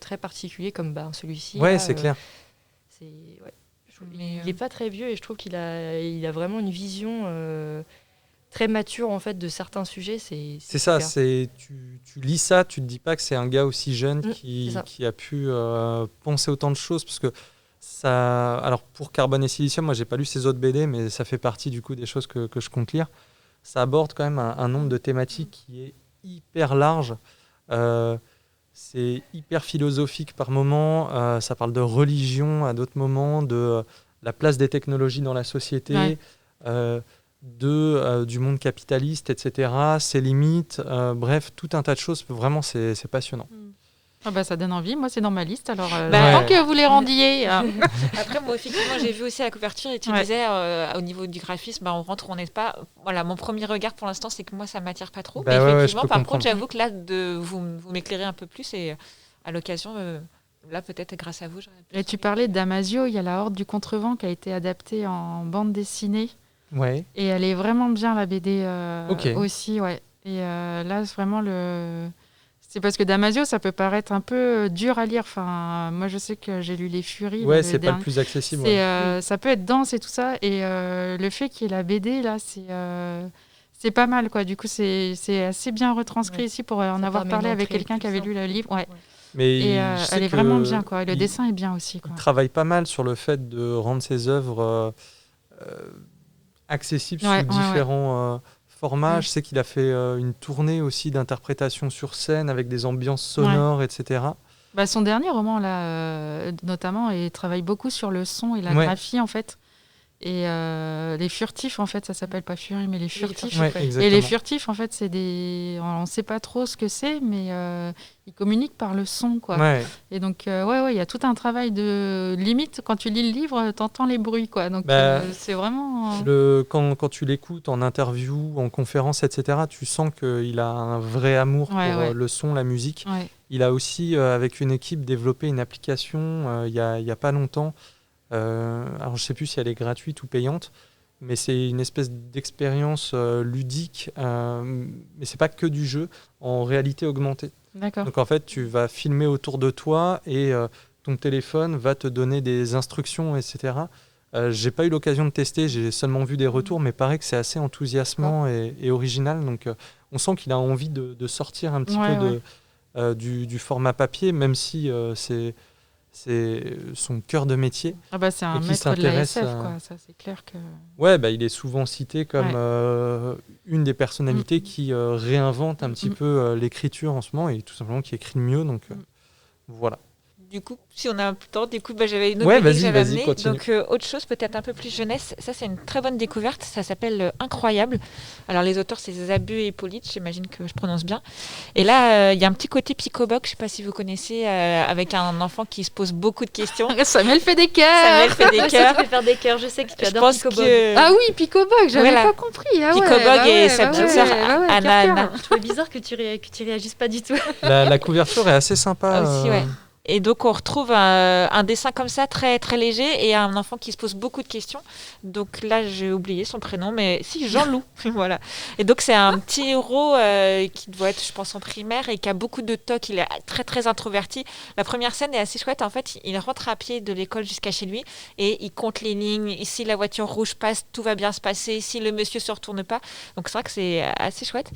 Speaker 4: très particuliers comme celui-ci.
Speaker 2: Ouais,
Speaker 4: là,
Speaker 2: c'est clair.
Speaker 3: Mais,
Speaker 4: il n'est pas très vieux et je trouve qu'il a vraiment une vision très mature en fait de certains sujets. C'est
Speaker 2: ça,
Speaker 4: super.
Speaker 2: tu lis ça, tu te dis pas que c'est un gars aussi jeune
Speaker 4: c'est ça.
Speaker 2: qui a pu penser autant de choses, parce que ça. Alors pour Carbone et Silicium, moi j'ai pas lu ses autres BD, mais ça fait partie du coup des choses que je compte lire. Ça aborde quand même un nombre de thématiques qui est hyper large. C'est hyper philosophique par moments. Ça parle de religion à d'autres moments, de la place des technologies dans la société.
Speaker 5: Ouais.
Speaker 2: Du monde capitaliste, etc., ses limites, bref, tout un tas de choses. Vraiment, c'est passionnant.
Speaker 5: Ça donne envie. Moi, c'est dans ma liste. Alors,
Speaker 2: Ouais.
Speaker 5: tant que vous les rendiez.
Speaker 3: Après, moi, effectivement, j'ai vu aussi la couverture et tu disais, au niveau du graphisme, on rentre ou on n'est pas. Voilà, mon premier regard pour l'instant, c'est que moi, ça m'attire pas trop.
Speaker 2: Bah
Speaker 3: Mais
Speaker 2: ouais,
Speaker 3: effectivement,
Speaker 2: je peux
Speaker 3: par
Speaker 2: comprendre.
Speaker 3: contre, j'avoue que là, vous m'éclairez un peu plus et à l'occasion, là, peut-être grâce à vous, j'aurais pu.
Speaker 5: Et tu parlais de Damasio. Il y a La Horde du Contrevent qui a été adaptée en bande dessinée.
Speaker 2: Ouais.
Speaker 5: Et elle est vraiment bien, la BD
Speaker 2: Ok.
Speaker 5: aussi. Ouais. Et là, c'est vraiment c'est parce que Damasio, ça peut paraître un peu dur à lire. Enfin, moi, je sais que j'ai lu Les Furies.
Speaker 2: Ouais,
Speaker 5: là,
Speaker 2: c'est pas le plus accessible.
Speaker 5: Ça peut être dense et tout ça. Et le fait qu'il y ait la BD, là, c'est pas mal, quoi. Du coup, c'est assez bien retranscrit ici pour en avoir parlé avec quelqu'un qui avait lu le livre. Ouais.
Speaker 2: Mais
Speaker 5: Et
Speaker 2: je sais
Speaker 5: elle est
Speaker 2: que
Speaker 5: vraiment bien, quoi. Le
Speaker 2: il-
Speaker 5: dessin est bien aussi, quoi.
Speaker 2: Il travaille pas mal sur le fait de rendre ses œuvres accessibles
Speaker 5: Ouais,
Speaker 2: sous différents formats.
Speaker 5: Mm.
Speaker 2: Je sais qu'il a fait une tournée aussi d'interprétation sur scène avec des ambiances sonores, etc.
Speaker 5: Son dernier roman, là, notamment, il travaille beaucoup sur le son et la graphie, en fait. Et les furtifs, en fait, ça s'appelle pas Fury, mais les furtifs.
Speaker 2: Ouais,
Speaker 5: Et
Speaker 2: exactement.
Speaker 5: les furtifs, en fait, on ne sait pas trop ce que c'est, mais ils communiquent par le son, quoi.
Speaker 2: Ouais.
Speaker 5: Et donc, il y a tout un travail de limite. Quand tu lis le livre, tu entends les bruits, quoi. Donc, c'est vraiment...
Speaker 2: Quand tu l'écoutes en interview, en conférence, etc., tu sens qu'il a un vrai amour pour le son, la musique.
Speaker 5: Ouais.
Speaker 2: Il a aussi, avec une équipe, développé une application il y a pas longtemps. Alors, je ne sais plus si elle est gratuite ou payante, mais c'est une espèce d'expérience ludique, mais c'est pas que du jeu, en réalité augmentée.
Speaker 5: D'accord.
Speaker 2: Donc en fait, tu vas filmer autour de toi et ton téléphone va te donner des instructions, etc. J'ai pas eu l'occasion de tester, j'ai seulement vu des retours, mais paraît que c'est assez enthousiasmant et original. Donc on sent qu'il a envie de sortir un petit peu du format papier, même si c'est son cœur de métier.
Speaker 5: C'est un maître de la SF, quoi. Ça, c'est clair que...
Speaker 2: Ouais, il est souvent cité comme une des personnalités qui réinvente un petit peu l'écriture en ce moment et tout simplement qui écrit mieux. Donc voilà.
Speaker 3: Du coup, si on a un peu de temps, j'avais une autre BD que j'avais amenée. Donc, autre chose, peut-être un peu plus jeunesse. Ça, c'est une très bonne découverte. Ça s'appelle Incroyable. Alors, les auteurs, c'est Zabu et Hippolyte. J'imagine que je prononce bien. Et là, il y a un petit côté Picoboc. Je ne sais pas si vous connaissez, avec un enfant qui se pose beaucoup de questions.
Speaker 5: Samuel fait des cœurs.
Speaker 3: Samuel fait des cœurs.
Speaker 4: Tu peux faire des cœurs. Je sais que tu adores Picoboc.
Speaker 5: Ah oui, Picoboc, j'avais pas compris.
Speaker 3: Picoboc et sa petite sœur Anna.
Speaker 4: Je trouvais bizarre que tu réagisses pas du tout.
Speaker 2: La couverture est assez sympa.
Speaker 3: Aussi, ouais. Et donc, on retrouve un dessin comme ça, très, très léger, et un enfant qui se pose beaucoup de questions. Donc là, j'ai oublié son prénom, mais si, Jean-Loup. Voilà. Et donc, c'est un petit héros qui doit être, je pense, en primaire et qui a beaucoup de tocs. Il est très, très introverti. La première scène est assez chouette. En fait, il rentre à pied de l'école jusqu'à chez lui et il compte les lignes. Si la voiture rouge passe, tout va bien se passer. Si le monsieur ne se retourne pas. Donc, c'est vrai que c'est assez chouette.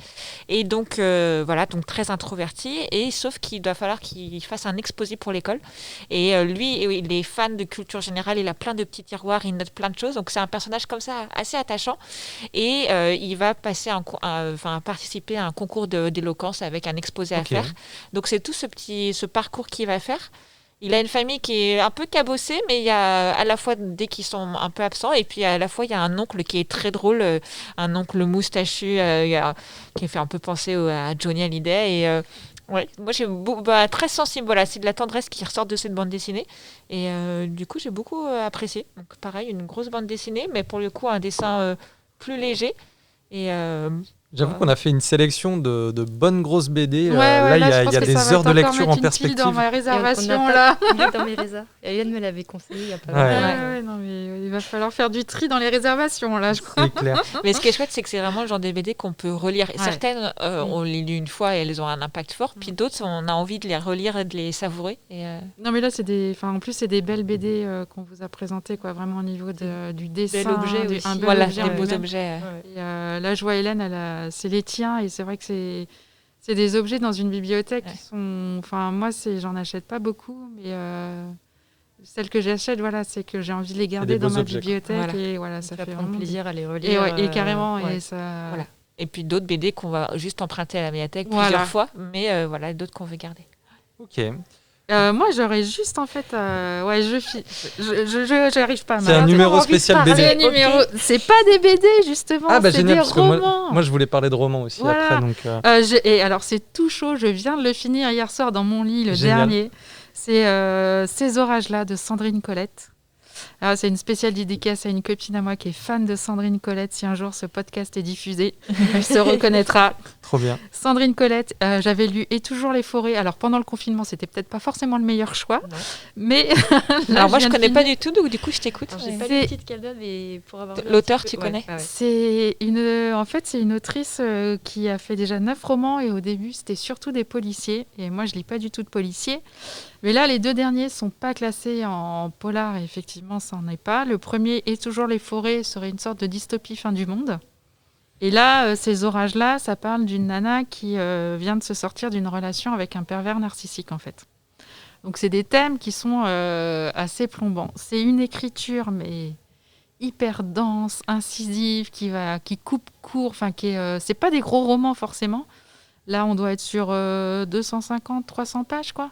Speaker 3: Et donc, voilà, donc très introverti. Et sauf qu'il doit falloir qu'il fasse un exposé pour l'école. Et lui, il est fan de culture générale, il a plein de petits tiroirs, il note plein de choses. Donc c'est un personnage comme ça assez attachant. Et il va passer participer à un concours d'éloquence avec un exposé à faire. Donc c'est tout ce parcours qu'il va faire. il a une famille qui est un peu cabossée, mais il y a à la fois dès qu'ils sont un peu absents, et puis à la fois il y a un oncle qui est très drôle, un oncle moustachu qui fait un peu penser à Johnny Hallyday. Et ouais, moi j'ai très sensible. Voilà, c'est de la tendresse qui ressort de cette bande dessinée. Et du coup, j'ai beaucoup apprécié. Donc pareil, une grosse bande dessinée, mais pour le coup un dessin plus léger. Et
Speaker 2: J'avoue qu'on a fait une sélection de bonnes grosses BD.
Speaker 5: Là,
Speaker 2: il y a
Speaker 5: que
Speaker 2: des heures de lecture en perspective.
Speaker 5: Dans ma réservation, là.
Speaker 4: Dans mes résas. Eliane me l'avait conseillé il y a pas
Speaker 5: longtemps. Non, mais il va falloir faire du tri dans les réservations, là, je crois.
Speaker 2: C'est clair.
Speaker 3: Mais ce qui est chouette, c'est que c'est vraiment le genre de BD qu'on peut relire. Et certaines, on les lit une fois et elles ont un impact fort. Puis d'autres, on a envie de les relire et de les savourer.
Speaker 5: Non, mais là, en plus, c'est des belles BD qu'on vous a présentées, quoi, vraiment au niveau du dessin.
Speaker 4: Bel objet aussi.
Speaker 3: Un bel objet, des beaux objets.
Speaker 5: Et là, je vois Hélène, c'est les tiens, et c'est vrai que c'est des objets dans une bibliothèque qui sont... Enfin, moi, j'en achète pas beaucoup, mais celles que j'achète, voilà, c'est que j'ai envie de les garder dans ma bibliothèque. Et voilà, ça fait vraiment
Speaker 4: plaisir à les relire.
Speaker 5: Et carrément, et ça...
Speaker 3: Voilà. Et puis d'autres BD qu'on va juste emprunter à la médiathèque plusieurs fois, mais voilà, d'autres qu'on veut garder.
Speaker 2: Ok.
Speaker 5: Moi, j'aurais juste en fait, je n'arrive pas.
Speaker 2: C'est un numéro spécial BD.
Speaker 5: C'est pas des BD justement, c'est
Speaker 2: génial,
Speaker 5: des romans.
Speaker 2: Moi, je voulais parler de romans aussi après. Donc,
Speaker 5: et alors, c'est tout chaud. Je viens de le finir hier soir dans mon lit, le dernier. C'est Ces orages-là de Sandrine Colette. Alors, c'est une spéciale dédicace à une copine à moi qui est fan de Sandrine Colette. Si un jour ce podcast est diffusé, elle se reconnaîtra.
Speaker 2: Trop bien.
Speaker 5: Sandrine Colette, j'avais lu Et toujours les forêts. Alors pendant le confinement, c'était peut-être pas forcément le meilleur choix, mais
Speaker 3: là, alors moi je connais pas du tout, donc du coup je t'écoute.
Speaker 4: Je sais pas le titre qu'elle donne, mais pour avoir
Speaker 3: l'auteur, tu connais.
Speaker 5: C'est une autrice qui a fait déjà 9 romans et au début c'était surtout des policiers. Et moi je lis pas du tout de policiers. Mais là, les 2 derniers sont pas classés en polar, et effectivement, ça n'en est pas. Le premier, Et toujours les forêts, serait une sorte de dystopie fin du monde. Et là, Ces orages-là, ça parle d'une nana qui vient de se sortir d'une relation avec un pervers narcissique, en fait. Donc, c'est des thèmes qui sont assez plombants. C'est une écriture, mais hyper dense, incisive, qui coupe court. Enfin, c'est pas des gros romans, forcément. Là, on doit être sur 250, 300 pages, quoi.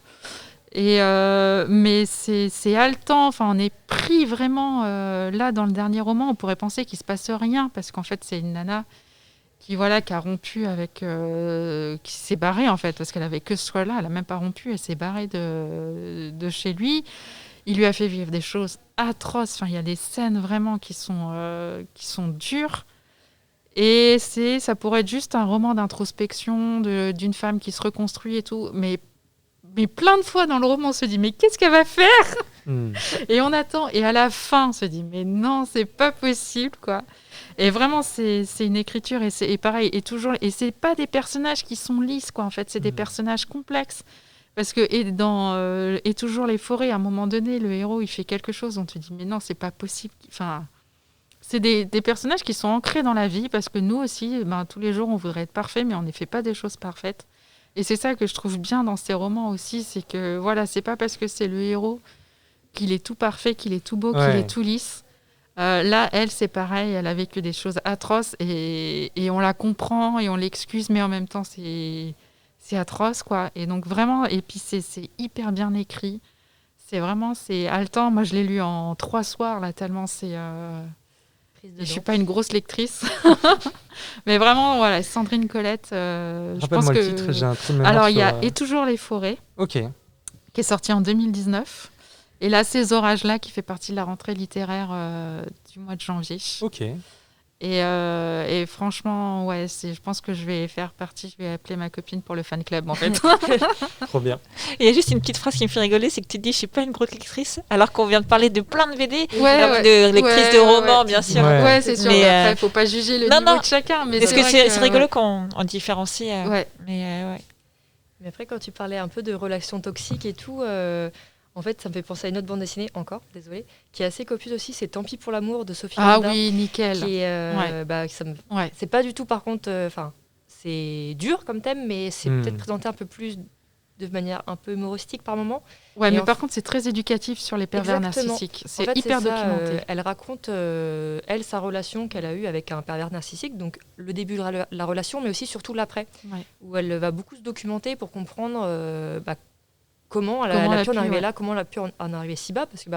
Speaker 5: Mais c'est haletant, enfin, on est pris vraiment là dans le dernier roman, on pourrait penser qu'il se passe rien parce qu'en fait c'est une nana qui a rompu avec qui s'est barrée en fait parce qu'elle avait que ce choix-là, elle a même pas rompu, elle s'est barrée de chez lui. Il lui a fait vivre des choses atroces, enfin il y a des scènes vraiment qui sont dures. Et ça pourrait être juste un roman d'introspection d'une femme qui se reconstruit et tout, mais plein de fois dans le roman, on se dit mais qu'est-ce qu'elle va faire Et on attend. Et à la fin, on se dit mais non, c'est pas possible, quoi. Et vraiment, c'est une écriture et pareil. Et c'est pas des personnages qui sont lisses, quoi. En fait, c'est des personnages complexes. Parce que et toujours les forêts, à un moment donné, le héros, il fait quelque chose. On te dit mais non, c'est pas possible. Enfin, c'est des personnages qui sont ancrés dans la vie parce que nous aussi, tous les jours, on voudrait être parfait, mais on ne fait pas des choses parfaites. Et c'est ça que je trouve bien dans ces romans aussi, c'est que voilà, c'est pas parce que c'est le héros qu'il est tout parfait, qu'il est tout beau, qu'il est tout lisse. Là, elle, c'est pareil, elle a vécu des choses atroces et on la comprend et on l'excuse, mais en même temps, c'est atroce, quoi. Et donc vraiment, et puis c'est hyper bien écrit. C'est haletant. Moi, je l'ai lu en 3 soirs, là, tellement c'est... Je suis pas une grosse lectrice, mais vraiment, voilà, Sandrine Colette. Je pense que...
Speaker 2: le titre, j'ai un trou de mémoire.
Speaker 5: Alors, il y a Et toujours les forêts,
Speaker 2: qui
Speaker 5: est sorti en 2019. Et là, Ces orages-là, qui fait partie de la rentrée littéraire du mois de janvier.
Speaker 2: Ok.
Speaker 5: Et franchement, ouais, je pense que je vais appeler ma copine pour le fan club, en fait.
Speaker 2: Trop bien.
Speaker 3: Il y a juste une petite phrase qui me fait rigoler, c'est que tu te dis, je suis pas une grosse lectrice, alors qu'on vient de parler de plein de BD, de lectrice de romans, bien sûr.
Speaker 5: Ouais, c'est sûr. Mais après, faut pas juger le niveau de chacun. Mais
Speaker 3: c'est rigolo qu'on différencie. Mais
Speaker 4: après, quand tu parlais un peu de relations toxiques et tout. En fait, ça me fait penser à une autre bande dessinée, désolée, qui est assez copieuse aussi, c'est Tant pis pour l'amour de Sophie Landin.
Speaker 5: Ah oui, nickel.
Speaker 4: Qui est, c'est pas du tout, par contre, c'est dur comme thème, mais c'est peut-être présenté un peu plus de manière un peu humoristique par moment.
Speaker 5: Ouais, mais par contre, c'est très éducatif sur les pervers narcissiques. C'est hyper documenté.
Speaker 4: Elle raconte, sa relation qu'elle a eue avec un pervers narcissique, donc le début de la relation, mais aussi surtout l'après, où elle va beaucoup se documenter pour comprendre comment elle a pu en arriver là, comment elle a pu en arriver si bas, parce que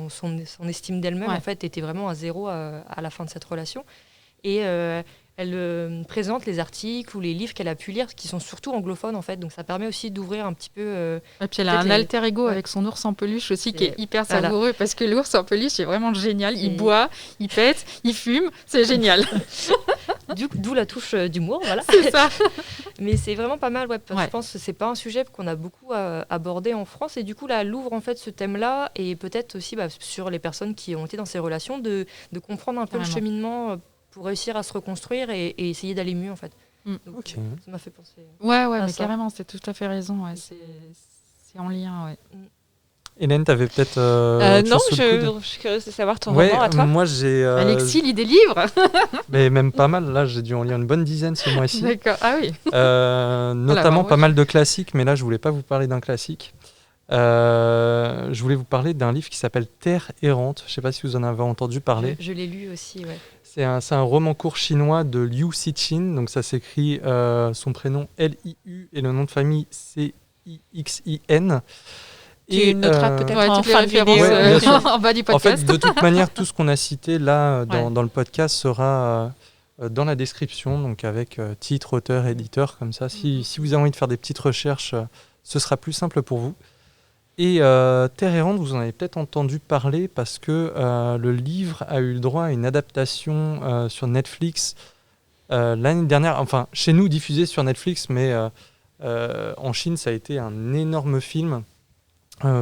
Speaker 4: son estime d'elle-même en fait était vraiment à zéro à la fin de cette relation. Et elle présente les articles ou les livres qu'elle a pu lire, qui sont surtout anglophones en fait, donc ça permet aussi d'ouvrir un petit peu.
Speaker 5: Et puis elle a un alter ego avec son ours en peluche aussi qui est hyper savoureux, parce que l'ours en peluche est vraiment génial. Il boit, il pète, il fume, c'est génial.
Speaker 4: D'où la touche d'humour, voilà.
Speaker 5: C'est ça.
Speaker 4: Mais c'est vraiment pas mal, je pense que c'est pas un sujet qu'on a beaucoup abordé en France, et du coup là, elle ouvre en fait ce thème-là, et peut-être aussi sur les personnes qui ont été dans ces relations, de comprendre un peu le cheminement pour réussir à se reconstruire et essayer d'aller mieux en fait. Donc, ça m'a fait penser.
Speaker 5: Ouais, mais carrément, c'est tout à fait raison. Ouais. C'est en lien, ouais.
Speaker 2: Hélène, t'avais peut-être.
Speaker 3: Non, je suis curieuse de savoir ton roman à toi.
Speaker 2: Moi, j'ai.
Speaker 5: Alexis lit des livres.
Speaker 2: Mais même pas mal. Là, j'ai dû en lire une bonne dizaine ce mois-ci.
Speaker 5: D'accord. Ah oui.
Speaker 2: Notamment pas mal de classiques, mais là, je voulais pas vous parler d'un classique. Je voulais vous parler d'un livre qui s'appelle Terre errante. Je sais pas si vous en avez entendu parler.
Speaker 4: Je l'ai lu aussi, ouais.
Speaker 2: C'est un roman court chinois de Liu Cixin, donc ça s'écrit son prénom Liu et le nom de famille Cixin.
Speaker 3: Tu noteras peut-être en
Speaker 5: toutes les
Speaker 3: fin de vidéo
Speaker 5: en bas du podcast.
Speaker 2: En fait, de toute manière, tout ce qu'on a cité là dans le podcast sera dans la description, donc avec titre, auteur, éditeur, comme ça. Si vous avez envie de faire des petites recherches, ce sera plus simple pour vous. Et Terre errante, vous en avez peut-être entendu parler parce que le livre a eu le droit à une adaptation sur Netflix l'année dernière. Enfin, chez nous, diffusé sur Netflix, mais en Chine, ça a été un énorme film.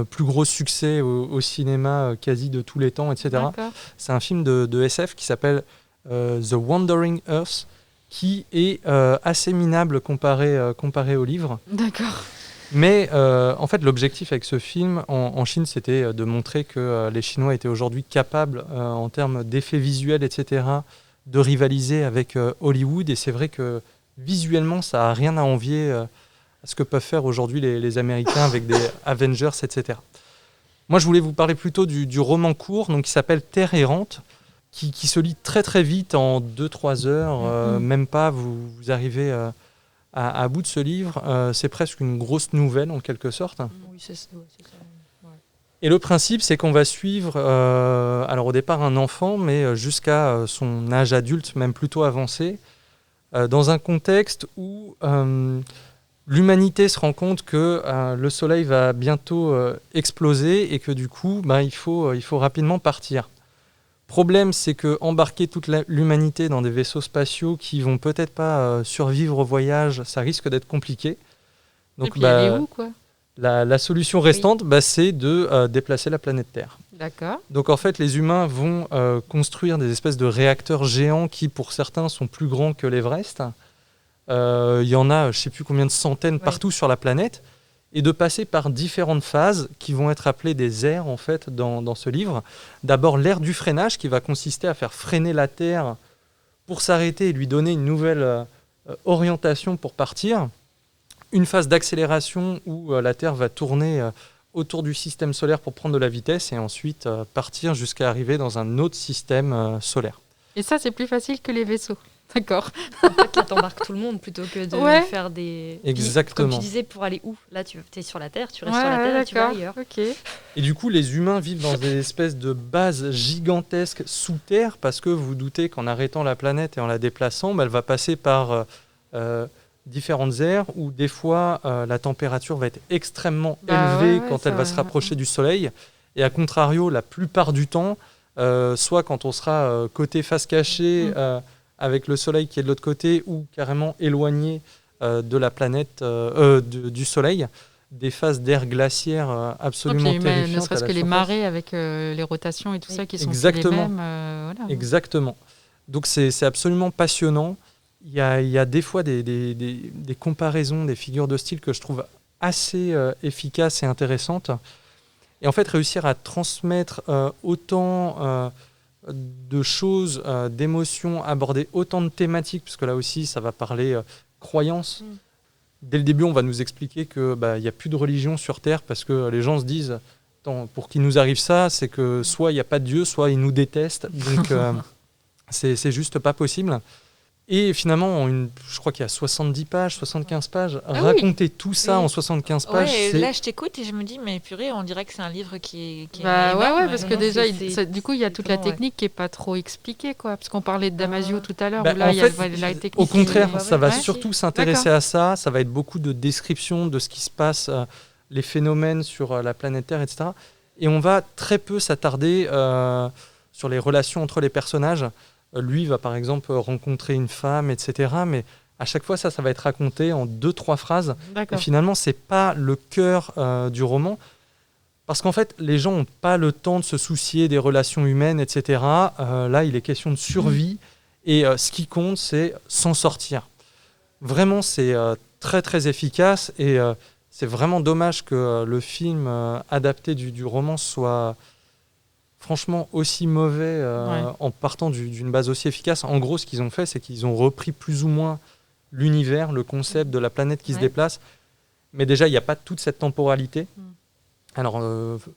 Speaker 2: Plus gros succès au cinéma quasi de tous les temps, etc.
Speaker 5: D'accord.
Speaker 2: C'est un film de SF qui s'appelle The Wandering Earth, qui est assez minable comparé au livre.
Speaker 5: D'accord.
Speaker 2: Mais en fait, l'objectif avec ce film en Chine, c'était de montrer que les Chinois étaient aujourd'hui capables, en termes d'effets visuels, etc., de rivaliser avec Hollywood. Et c'est vrai que visuellement, ça n'a rien à envier à ce que peuvent faire aujourd'hui les Américains avec des Avengers, etc. Moi, je voulais vous parler plutôt du roman court, donc, qui s'appelle Terre errante, qui se lit très très vite en 2-3 heures, même pas, vous arrivez à bout de ce livre. C'est presque une grosse nouvelle en quelque sorte.
Speaker 4: Oui, c'est ça. Ouais.
Speaker 2: Et le principe, c'est qu'on va suivre, alors au départ un enfant, mais jusqu'à son âge adulte, même plutôt avancé, dans un contexte où l'humanité se rend compte que le soleil va bientôt exploser et que du coup, il faut rapidement partir. Problème, c'est que embarquer toute l'humanité dans des vaisseaux spatiaux qui vont peut-être pas survivre au voyage, ça risque d'être compliqué. Donc,
Speaker 5: et puis aller où, quoi ?
Speaker 2: La solution restante, c'est de déplacer la planète Terre.
Speaker 5: D'accord.
Speaker 2: Donc en fait, les humains vont construire des espèces de réacteurs géants qui, pour certains, sont plus grands que l'Everest. Il y en a, je ne sais plus combien de centaines partout sur la planète, et de passer par différentes phases qui vont être appelées des ères en fait dans ce livre. D'abord l'ère du freinage qui va consister à faire freiner la Terre pour s'arrêter et lui donner une nouvelle orientation pour partir. Une phase d'accélération où la Terre va tourner autour du système solaire pour prendre de la vitesse et ensuite partir jusqu'à arriver dans un autre système solaire.
Speaker 5: Et ça, c'est plus facile que les vaisseaux. D'accord.
Speaker 4: En fait, là, t'embarques tout le monde plutôt que de faire des...
Speaker 2: Exactement.
Speaker 4: Puis, comme tu disais, pour aller où ? Là, tu es sur la Terre, tu restes sur la Terre et tu vas ailleurs.
Speaker 5: Okay.
Speaker 2: Et du coup, les humains vivent dans des espèces de bases gigantesques sous terre parce que vous vous doutez qu'en arrêtant la planète et en la déplaçant, elle va passer par différentes ères où des fois, la température va être extrêmement élevée quand elle va se rapprocher du Soleil. Et à contrario, la plupart du temps, soit quand on sera côté face cachée... avec le soleil qui est de l'autre côté ou carrément éloigné de la planète, du soleil, des phases d'air glaciaire absolument terrifiantes.
Speaker 5: Ne serait-ce que les marées avec les rotations et tout ça qui sont les mêmes. Voilà.
Speaker 2: Exactement. Donc c'est absolument passionnant. Il y a des fois des comparaisons, des figures de style que je trouve assez efficaces et intéressantes. Et en fait, réussir à transmettre autant... de choses, d'émotions, aborder autant de thématiques, parce que là aussi, ça va parler croyances. Dès le début, on va nous expliquer qu'il n'y a plus de religion sur Terre, parce que les gens se disent, pour qu'il nous arrive ça, c'est que soit il n'y a pas de Dieu, soit ils nous détestent, donc c'est juste pas possible. Et finalement, je crois qu'il y a 70 pages, 75 pages. Raconter tout ça en 75 pages, c'est...
Speaker 3: Là, je t'écoute et je me dis, mais purée, on dirait que c'est un livre qui est
Speaker 5: ouais, parce que déjà, du coup, il y a toute la technique qui n'est pas trop expliquée, quoi. Parce qu'on parlait de Damasio tout à l'heure, où là, il y a la technique.
Speaker 2: Au contraire, ça va surtout s'intéresser à ça. Ça va être beaucoup de descriptions de ce qui se passe, les phénomènes sur la planète Terre, etc. Et on va très peu s'attarder sur les relations entre les personnages. Lui va par exemple rencontrer une femme, etc. Mais à chaque fois, ça va être raconté en 2-3 phrases. Et finalement, ce n'est pas le cœur du roman. Parce qu'en fait, les gens n'ont pas le temps de se soucier des relations humaines, etc. Là, il est question de survie. Et ce qui compte, c'est s'en sortir. Vraiment, c'est très, très efficace. Et c'est vraiment dommage que le film adapté du roman soit... franchement aussi mauvais en partant d'une base aussi efficace. En gros, ce qu'ils ont fait, c'est qu'ils ont repris plus ou moins l'univers, le concept de la planète qui se déplace. Mais déjà, il n'y a pas toute cette temporalité. Alors,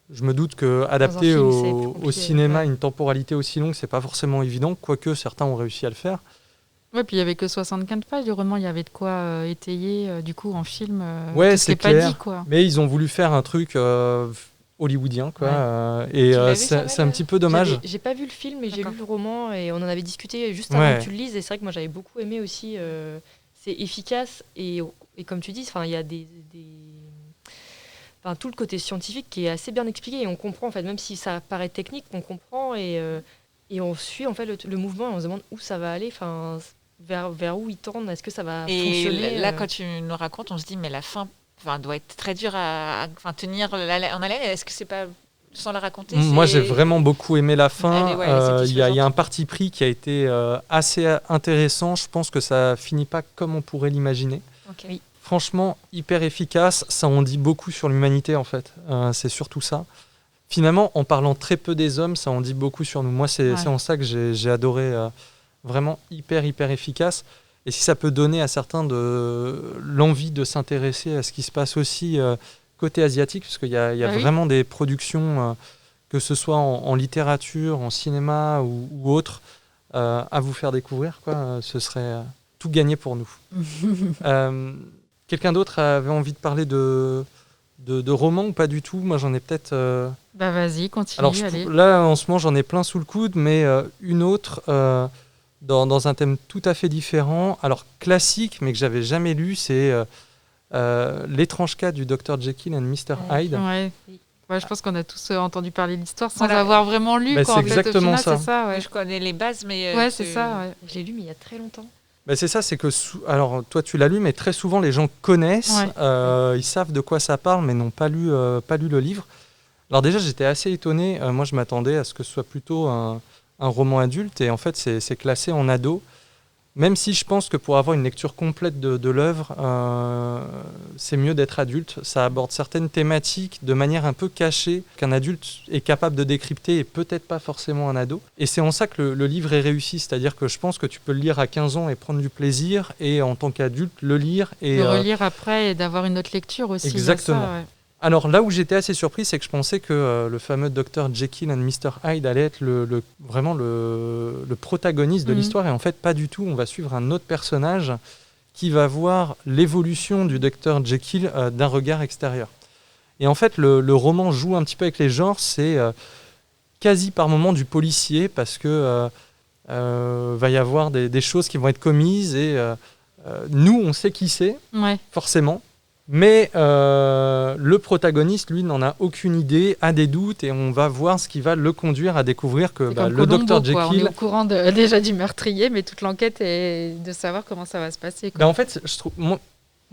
Speaker 2: je me doute qu'adapter au cinéma une temporalité aussi longue, c'est pas forcément évident, quoique certains ont réussi à le faire.
Speaker 5: Ouais, puis il n'y avait que 75 pages du roman, il y avait de quoi étayer du coup en film.
Speaker 2: C'est clair, pas dit, quoi. Mais ils ont voulu faire un truc... hollywoodien, quoi. Et c'est un petit peu dommage.
Speaker 4: J'ai pas vu le film, mais j'ai lu le roman et on en avait discuté juste avant que tu le lises. Et c'est vrai que moi j'avais beaucoup aimé aussi. C'est efficace et comme tu dis, il y a tout le côté scientifique qui est assez bien expliqué et on comprend en fait, même si ça paraît technique, on comprend et on suit en fait le mouvement et on se demande où ça va aller. Vers où ils tendent. Est-ce que ça va fonctionner?
Speaker 3: Et là, quand tu nous racontes, on se dit mais la fin. Doit être très dur à tenir en haleine. Est-ce que c'est pas sans la raconter?
Speaker 2: Moi, j'ai vraiment beaucoup aimé la fin. Il y a un parti pris qui a été assez intéressant. Je pense que ça finit pas comme on pourrait l'imaginer.
Speaker 3: Okay.
Speaker 2: Franchement, hyper efficace. Ça en dit beaucoup sur l'humanité, en fait. C'est surtout ça. Finalement, en parlant très peu des hommes, ça en dit beaucoup sur nous. Moi, c'est en ça que j'ai adoré. Vraiment hyper, hyper efficace. Et si ça peut donner à certains l'envie de s'intéresser à ce qui se passe aussi côté asiatique, parce qu'il y a vraiment des productions, que ce soit en littérature, en cinéma ou autre, à vous faire découvrir, quoi. Ce serait tout gagné pour nous. Quelqu'un d'autre avait envie de parler de romans ou pas du tout? Moi, j'en ai peut-être...
Speaker 5: Vas-y, continue.
Speaker 2: Alors, là, en ce moment, j'en ai plein sous le coude, mais une autre... Dans un thème tout à fait différent, alors classique, mais que j'avais jamais lu, c'est L'étrange cas du Dr Jekyll and Mr Hyde.
Speaker 5: Je pense qu'on a tous entendu parler de l'histoire sans avoir vraiment lu.
Speaker 2: C'est exactement ça.
Speaker 3: Je connais les bases, mais...
Speaker 5: c'est ça.
Speaker 4: Je l'ai lu, mais il y a très longtemps.
Speaker 2: C'est ça, c'est que... Alors, toi, tu l'as lu, mais très souvent, les gens connaissent, ils savent de quoi ça parle, mais n'ont pas lu le livre. Alors déjà, j'étais assez étonné. Moi, je m'attendais à ce que ce soit plutôt un roman adulte, et en fait c'est classé en ado, même si je pense que pour avoir une lecture complète de l'œuvre, c'est mieux d'être adulte. Ça aborde certaines thématiques de manière un peu cachée qu'un adulte est capable de décrypter et peut-être pas forcément un ado. Et c'est en ça que le livre est réussi, c'est-à-dire que je pense que tu peux le lire à 15 ans et prendre du plaisir, et en tant qu'adulte le lire et
Speaker 5: le relire après et d'avoir une autre lecture aussi.
Speaker 2: Exactement. Alors là où j'étais assez surpris, c'est que je pensais que le fameux Dr Jekyll and Mr Hyde allait être vraiment le protagoniste de l'histoire, et en fait pas du tout. On va suivre un autre personnage qui va voir l'évolution du Dr Jekyll d'un regard extérieur. Et en fait le roman joue un petit peu avec les genres, c'est quasi par moments du policier, parce que va y avoir des choses qui vont être commises, et nous on sait qui c'est, forcément. Mais le protagoniste, lui, n'en a aucune idée, a des doutes, et on va voir ce qui va le conduire à découvrir que le Dr Jekyll...
Speaker 5: On est au courant déjà du meurtrier, mais toute l'enquête est de savoir comment ça va se passer.
Speaker 2: En fait, je trouve... Moi,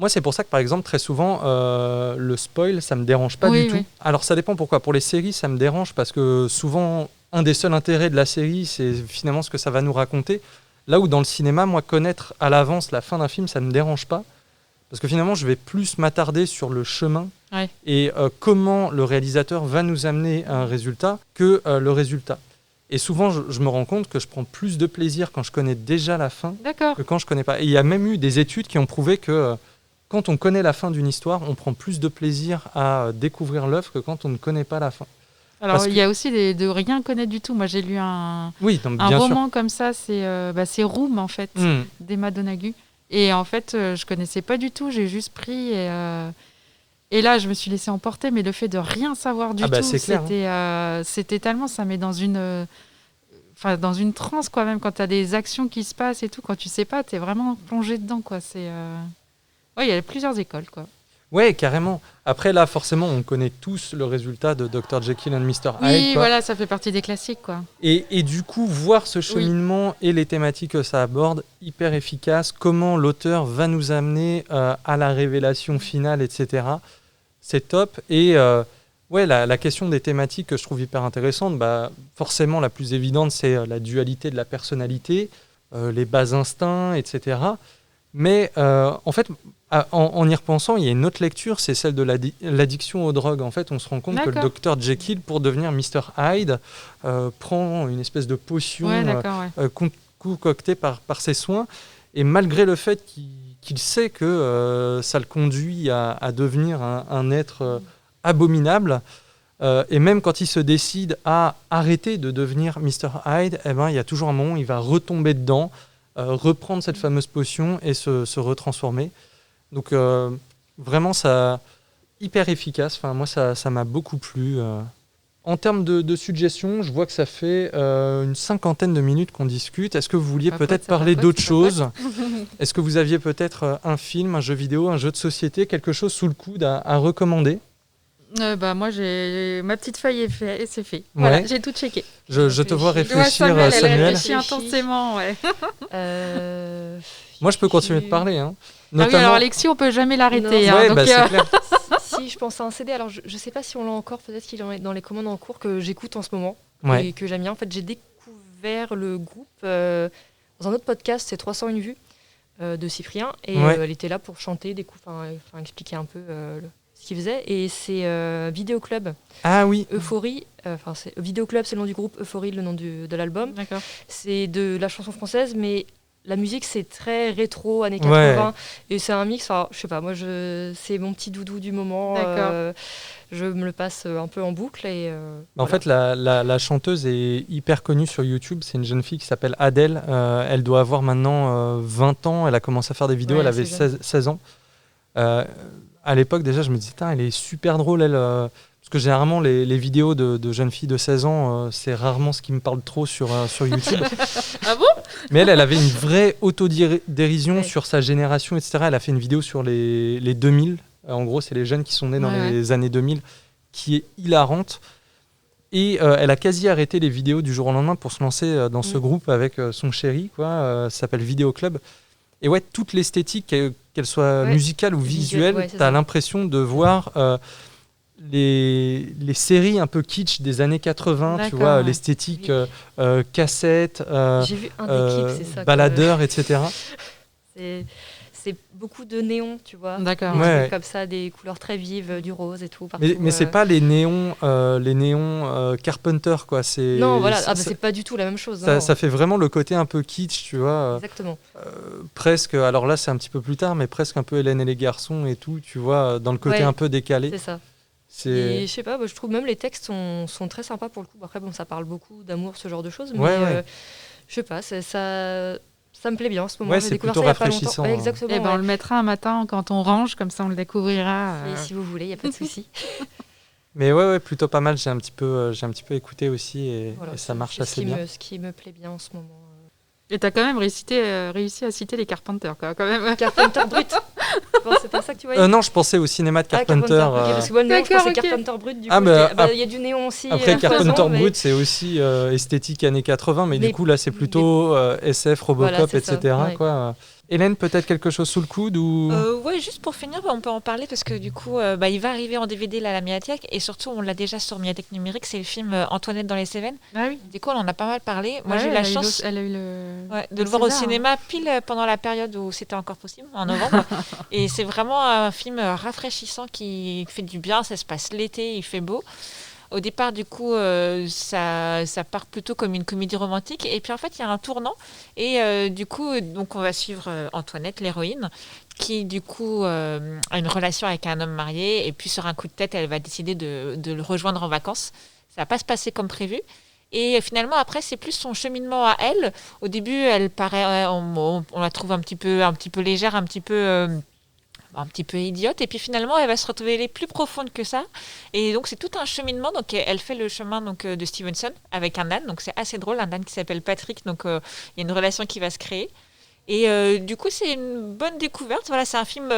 Speaker 2: c'est pour ça que, par exemple, très souvent, le spoil, ça ne me dérange pas du tout. Alors, ça dépend pourquoi. Pour les séries, ça me dérange parce que souvent, un des seuls intérêts de la série, c'est finalement ce que ça va nous raconter. Là où, dans le cinéma, moi, connaître à l'avance la fin d'un film, ça ne me dérange pas. Parce que finalement, je vais plus m'attarder sur le chemin et comment le réalisateur va nous amener à un résultat que le résultat. Et souvent, je me rends compte que je prends plus de plaisir quand je connais déjà la fin que quand je ne connais pas. Et il y a même eu des études qui ont prouvé que quand on connaît la fin d'une histoire, on prend plus de plaisir à découvrir l'œuvre que quand on ne connaît pas la fin.
Speaker 5: Alors, il y a aussi de rien connaître du tout. Moi, j'ai lu un roman comme ça, c'est Room, en fait, d'Emma Donoghue. Et en fait, je connaissais pas du tout, j'ai juste pris et là, je me suis laissée emporter, mais le fait de rien savoir du tout, c'était tellement, ça met dans une transe, quoi, même quand tu as des actions qui se passent et tout, quand tu sais pas, tu es vraiment plongé dedans, quoi. Il y a plusieurs écoles, quoi.
Speaker 2: Ouais, carrément. Après, là, forcément, on connaît tous le résultat de Dr. Jekyll and Mr. Hyde.
Speaker 5: Oui, voilà, ça fait partie des classiques, quoi.
Speaker 2: Et du coup, voir ce cheminement et les thématiques que ça aborde, hyper efficace, comment l'auteur va nous amener à la révélation finale, etc. C'est top. Et la question des thématiques que je trouve hyper intéressante, forcément, la plus évidente, c'est la dualité de la personnalité, les bas instincts, etc. Mais en fait... En y repensant, il y a une autre lecture, c'est celle de l'addiction aux drogues. En fait, on se rend compte que le Dr. Jekyll, pour devenir Mr. Hyde, prend une espèce de potion concoctée par ses soins. Et malgré le fait qu'il sait que ça le conduit à devenir un être abominable, et même quand il se décide à arrêter de devenir Mr. Hyde, il y a toujours un moment où il va retomber dedans, reprendre cette fameuse potion et se retransformer. Donc vraiment, ça hyper efficace. Enfin, moi, ça m'a beaucoup plu. En termes de suggestions, je vois que ça fait une 50aine de minutes qu'on discute. Est-ce que vous vouliez peut-être parler d'autre chose ? Est-ce que vous aviez peut-être un film, un jeu vidéo, un jeu de société, quelque chose sous le coude à recommander ?
Speaker 5: Moi, j'ai ma petite feuille et c'est fait. Voilà, j'ai tout checké.
Speaker 2: Je te vois réfléchir,
Speaker 5: Samuel.
Speaker 2: Samuel.
Speaker 5: Elle réfléchit intensément, ouais.
Speaker 2: Moi, je peux continuer de parler, hein.
Speaker 5: Notamment... alors Alexis, on peut jamais l'arrêter.
Speaker 2: Hein, donc, c'est clair.
Speaker 4: Si, je pense à un CD. Alors, je sais pas si on l'a encore. Peut-être qu'il est dans les commandes en cours que j'écoute en ce moment et que j'aime bien. En fait, j'ai découvert le groupe dans un autre podcast. C'est 301 vues de Cyprien et elle était là pour chanter, expliquer un peu ce qu'il faisait. Et c'est Vidéo Club.
Speaker 2: Ah oui.
Speaker 4: Euphorie. Vidéo Club, c'est le nom du groupe. Euphorie, le nom de l'album.
Speaker 5: D'accord.
Speaker 4: C'est de la chanson française, mais la musique, c'est très rétro, années 80. Et c'est un mix, je sais pas, moi, c'est mon petit doudou du moment. Je me le passe un peu en boucle. Et,
Speaker 2: en fait, la chanteuse est hyper connue sur YouTube. C'est une jeune fille qui s'appelle Adèle. Elle doit avoir maintenant 20 ans. Elle a commencé à faire des vidéos. Elle avait 16 ans. À l'époque, déjà, je me disais, elle est super drôle, elle... Parce que généralement, les vidéos de jeunes filles de 16 ans, c'est rarement ce qui me parle trop sur YouTube.
Speaker 5: Ah bon ?
Speaker 2: Mais elle avait une vraie autodérision sur sa génération, etc. Elle a fait une vidéo sur les 2000. En gros, c'est les jeunes qui sont nés dans les années 2000, qui est hilarante. Et elle a quasi arrêté les vidéos du jour au lendemain pour se lancer dans ce groupe avec son chéri, ça s'appelle Vidéo Club. Et toute l'esthétique, qu'elle soit musicale ou visuelle, tu as l'impression de voir... les séries un peu kitsch des années 80, tu vois, l'esthétique cassette,
Speaker 4: j'ai vu un des clips, c'est ça,
Speaker 2: baladeur, etc.
Speaker 4: C'est beaucoup de néons, tu vois.
Speaker 5: D'accord.
Speaker 4: Comme ça, des couleurs très vives, du rose et tout. Partout,
Speaker 2: mais c'est pas les néons Carpenter, quoi.
Speaker 4: Non, voilà, c'est pas du tout la même chose.
Speaker 2: Ça fait vraiment le côté un peu kitsch, tu vois.
Speaker 4: Exactement.
Speaker 2: Presque, alors là, c'est un petit peu plus tard, mais presque un peu Hélène et les garçons et tout, tu vois, dans le côté un peu décalé.
Speaker 4: C'est ça. Et je sais pas, je trouve même les textes sont très sympas pour le coup. Après, ça parle beaucoup d'amour, ce genre de choses. Mais je sais pas, ça me plaît bien en ce moment.
Speaker 2: Ouais, c'est plutôt rafraîchissant.
Speaker 5: Exactement. On le mettra un matin quand on range, comme ça on le découvrira.
Speaker 4: Et si vous voulez, il n'y a pas de souci.
Speaker 2: Mais plutôt pas mal. J'ai un petit peu écouté aussi et ça marche assez bien.
Speaker 4: Ce qui me plaît bien en ce moment.
Speaker 5: Et t'as quand même réussi à citer les Carpenters, quoi, quand même.
Speaker 4: Carpenter Brut. Bon, c'est pas ça que tu voyais.
Speaker 2: Non, je pensais au cinéma de Carpenter.
Speaker 4: Parce que moi, le néon, je pensais Carpenter Brut. Du coup, il y a du néon aussi.
Speaker 2: Après, Carpenter Brut, c'est aussi esthétique années 80, mais du coup, là, c'est plutôt SF, Robocop, etc. Quoi. Hélène, peut-être quelque chose sous le coude ou...
Speaker 3: juste pour finir, on peut en parler parce que du coup, il va arriver en DVD là, à la médiathèque et surtout, on l'a déjà sur médiathèque numérique, c'est le film Antoinette dans les Cévennes.
Speaker 5: Ah oui.
Speaker 3: Du coup, on en a pas mal parlé. Moi, j'ai eu la chance de le voir au cinéma pile pendant la période où c'était encore possible, en novembre. Et c'est vraiment un film rafraîchissant qui fait du bien, ça se passe l'été, il fait beau. Au départ, du coup, ça part plutôt comme une comédie romantique. Et puis, en fait, il y a un tournant. Et du coup, donc, on va suivre Antoinette, l'héroïne, qui, du coup, a une relation avec un homme marié. Et puis, sur un coup de tête, elle va décider de le rejoindre en vacances. ça va pas se passer comme prévu. Et finalement, après, c'est plus son cheminement à elle. Au début, elle paraît, on la trouve un petit peu légère, un petit peu idiote. Et puis finalement, elle va se retrouver plus profonde que ça. Et donc, c'est tout un cheminement. Donc, elle fait le chemin de Stevenson avec un âne. Donc, c'est assez drôle, un âne qui s'appelle Patrick. Donc, il y a une relation qui va se créer. Et du coup, c'est une bonne découverte. Voilà, c'est un film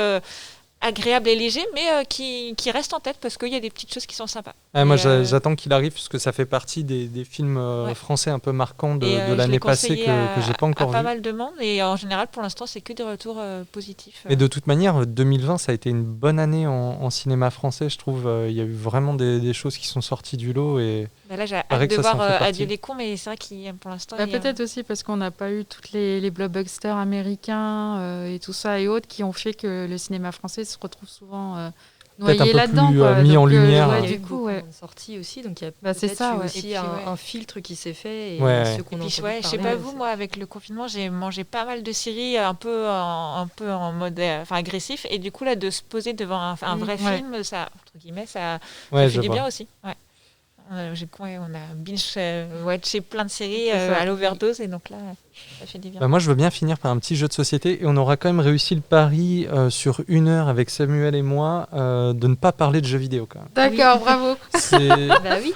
Speaker 3: agréable et léger, mais qui reste en tête parce qu'il y a des petites choses qui sont sympas.
Speaker 2: Moi, j'attends qu'il arrive parce que ça fait partie des films français un peu marquants de l'année passée que j'ai pas encore vu.
Speaker 3: Pas mal de monde et en général, pour l'instant, c'est que des retours positifs.
Speaker 2: Mais de toute manière, 2020, ça a été une bonne année en cinéma français, je trouve. Il y a eu vraiment des choses qui sont sorties du lot. Et
Speaker 3: là, j'ai hâte de voir Adieu les cons, mais c'est vrai qu'il pour l'instant...
Speaker 5: peut-être aussi parce qu'on n'a pas eu tous les blockbusters américains et tout ça et autres qui ont fait que le cinéma français se retrouve souvent noyé là-dedans.
Speaker 2: Mis en lumière.
Speaker 4: Du coup, sorti aussi, donc il y a
Speaker 5: c'est ça,
Speaker 4: aussi un filtre qui s'est fait. Et
Speaker 3: je sais pas vous, moi avec le confinement, j'ai mangé pas mal de séries un peu en mode agressif, et du coup là de se poser devant un vrai film, ça entre guillemets, ça fait du bien aussi. Ouais. On a binge-watché plein de séries à l'overdose, et donc là, ça fait du bien.
Speaker 2: Moi, je veux bien finir par un petit jeu de société, et on aura quand même réussi le pari sur 1 heure avec Samuel et moi de ne pas parler de jeux vidéo quand même.
Speaker 5: D'accord, bravo.
Speaker 4: Oui.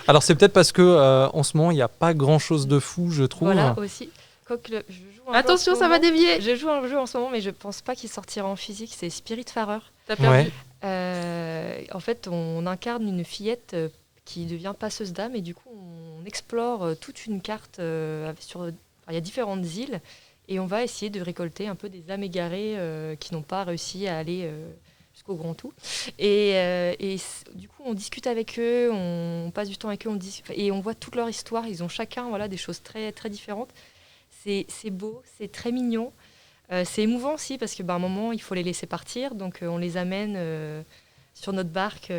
Speaker 2: Alors c'est peut-être parce que en ce moment, il n'y a pas grand-chose de fou, je trouve.
Speaker 4: Voilà, aussi.
Speaker 5: Attention, ça va dévier.
Speaker 4: Je joue un jeu en ce moment, mais je pense pas qu'il sortira en physique, c'est Spiritfarer.
Speaker 5: T'as perdu.
Speaker 4: En fait, on incarne une fillette qui devient passeuse d'âme, et du coup on explore toute une carte il y a différentes îles, et on va essayer de récolter un peu des âmes égarées qui n'ont pas réussi à aller jusqu'au grand tout, et du coup on discute avec eux, on passe du temps avec eux, et on voit toute leur histoire. Ils ont chacun des choses très, très différentes. C'est beau, c'est très mignon, c'est émouvant aussi parce qu'à un moment il faut les laisser partir, donc on les amène sur notre barque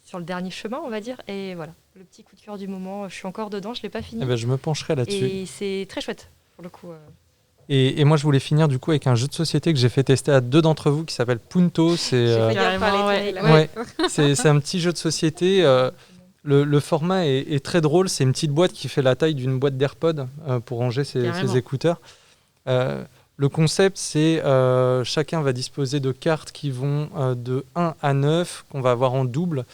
Speaker 4: sur le dernier chemin, on va dire. Et voilà, le petit coup de cœur du moment. Je suis encore dedans, je ne l'ai pas fini.
Speaker 2: Je me pencherai là-dessus.
Speaker 4: Et c'est très chouette, pour le coup.
Speaker 2: Et moi, je voulais finir du coup avec un jeu de société que j'ai fait tester à 2 d'entre vous qui s'appelle Punto. C'est un petit jeu de société. Le format est très drôle. C'est une petite boîte qui fait la taille d'une boîte d'AirPods pour ranger ses écouteurs. Le concept, c'est chacun va disposer de cartes qui vont de 1 à 9, qu'on va avoir en double.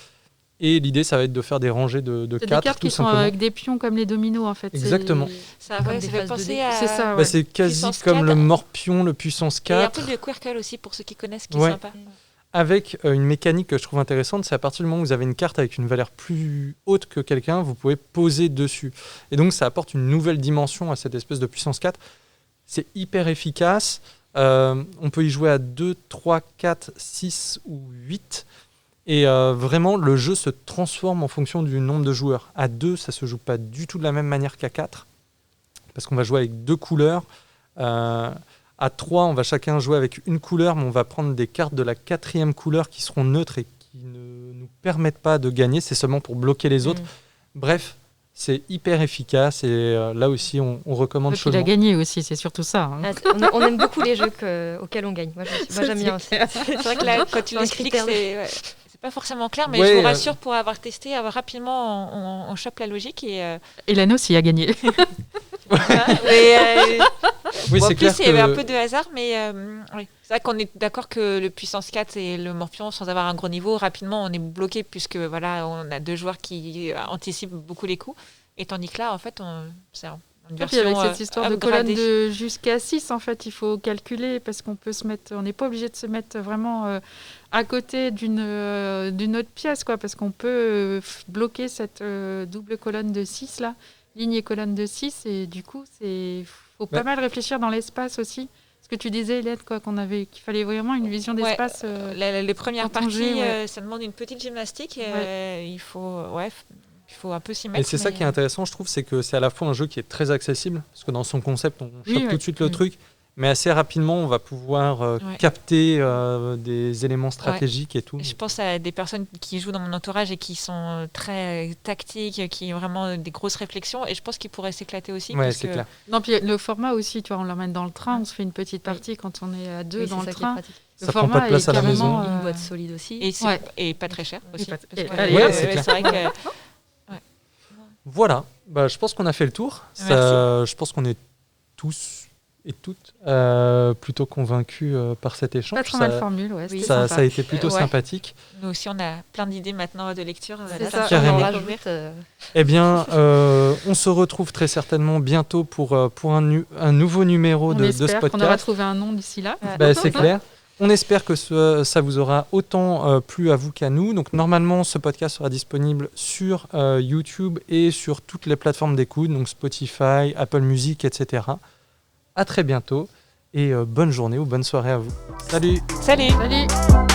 Speaker 2: Et l'idée, ça va être de faire des rangées de 4.
Speaker 5: C'est des cartes qui sont avec des pions comme les dominos, en fait.
Speaker 2: Exactement.
Speaker 3: Ça fait penser à...
Speaker 5: C'est ça,
Speaker 2: c'est quasi comme 4. Le morpion, le puissance 4.
Speaker 3: Et un peu de Quirkle aussi, pour ceux qui connaissent, qui est sympa.
Speaker 2: Avec une mécanique que je trouve intéressante, c'est à partir du moment où vous avez une carte avec une valeur plus haute que quelqu'un, vous pouvez poser dessus. Et donc, ça apporte une nouvelle dimension à cette espèce de puissance 4. C'est hyper efficace. On peut y jouer à 2, 3, 4, 6 ou 8. Et vraiment, le jeu se transforme en fonction du nombre de joueurs. À 2, ça ne se joue pas du tout de la même manière qu'à 4. Parce qu'on va jouer avec 2 couleurs. À 3, on va chacun jouer avec une couleur, mais on va prendre des cartes de la 4e couleur qui seront neutres et qui ne nous permettent pas de gagner. C'est seulement pour bloquer les autres. Bref, c'est hyper efficace, et là aussi, on recommande chaudement.
Speaker 5: Il a gagné aussi, c'est surtout ça.
Speaker 4: On aime beaucoup les jeux auxquels on gagne. Moi, j'aime bien aussi.
Speaker 3: C'est vrai que là, quand tu l'expliques, c'est pas forcément clair, mais je vous rassure, pour avoir testé, rapidement, on chope la logique. Et
Speaker 5: Lano aussi a gagné.
Speaker 2: C'est clair
Speaker 3: il y avait un peu de hasard, mais c'est vrai qu'on est d'accord que le puissance 4 et le morpion, sans avoir un gros niveau, rapidement on est bloqué, puisque on a 2 joueurs qui anticipent beaucoup les coups, et tandis que là en fait c'est une version
Speaker 5: avec cette histoire de colonne de jusqu'à 6, en fait il faut calculer, parce qu'on peut se mettre, on n'est pas obligé de se mettre vraiment à côté d'une autre pièce, parce qu'on peut bloquer cette double colonne de 6 là, ligne et colonne de 6, et du coup faut pas mal réfléchir dans l'espace aussi. Ce que tu disais, Hélène, qu'il fallait vraiment une vision d'espace.
Speaker 3: Les premières parties, ça demande une petite gymnastique, et il faut un peu s'y mettre.
Speaker 2: Et c'est ça qui est intéressant, je trouve, c'est que c'est à la fois un jeu qui est très accessible, parce que dans son concept, on chope tout de suite le truc, mais assez rapidement, on va pouvoir capter des éléments stratégiques et tout.
Speaker 3: Je pense à des personnes qui jouent dans mon entourage et qui sont très tactiques, qui ont vraiment des grosses réflexions, et je pense qu'ils pourraient s'éclater aussi.
Speaker 2: Ouais, c'est clair.
Speaker 5: Non, puis le format aussi, tu vois, on l'emmène dans le train, on se fait une petite partie quand on est à deux dans le train.
Speaker 2: Ça prend pas de place à la maison.
Speaker 4: Une boîte solide aussi.
Speaker 3: Et pas très cher aussi.
Speaker 2: c'est vrai
Speaker 3: que...
Speaker 2: Voilà, je pense qu'on a fait le tour. Je pense qu'on est tous et toutes plutôt convaincus par cet échange.
Speaker 5: Pas trop mal formule,
Speaker 2: ça a été plutôt sympathique.
Speaker 3: Nous aussi, on a plein d'idées maintenant de lecture.
Speaker 4: C'est ça,
Speaker 2: carrément.
Speaker 4: on rajoute.
Speaker 2: Eh bien, on se retrouve très certainement bientôt pour un nouveau numéro de ce podcast.
Speaker 5: On aura trouvé un nom d'ici là.
Speaker 2: C'est clair. On espère que ça vous aura autant plu à vous qu'à nous. Donc normalement, ce podcast sera disponible sur YouTube et sur toutes les plateformes d'écoute, donc Spotify, Apple Music, etc. À très bientôt et bonne journée ou bonne soirée à vous. Salut.
Speaker 3: Salut.
Speaker 5: Salut.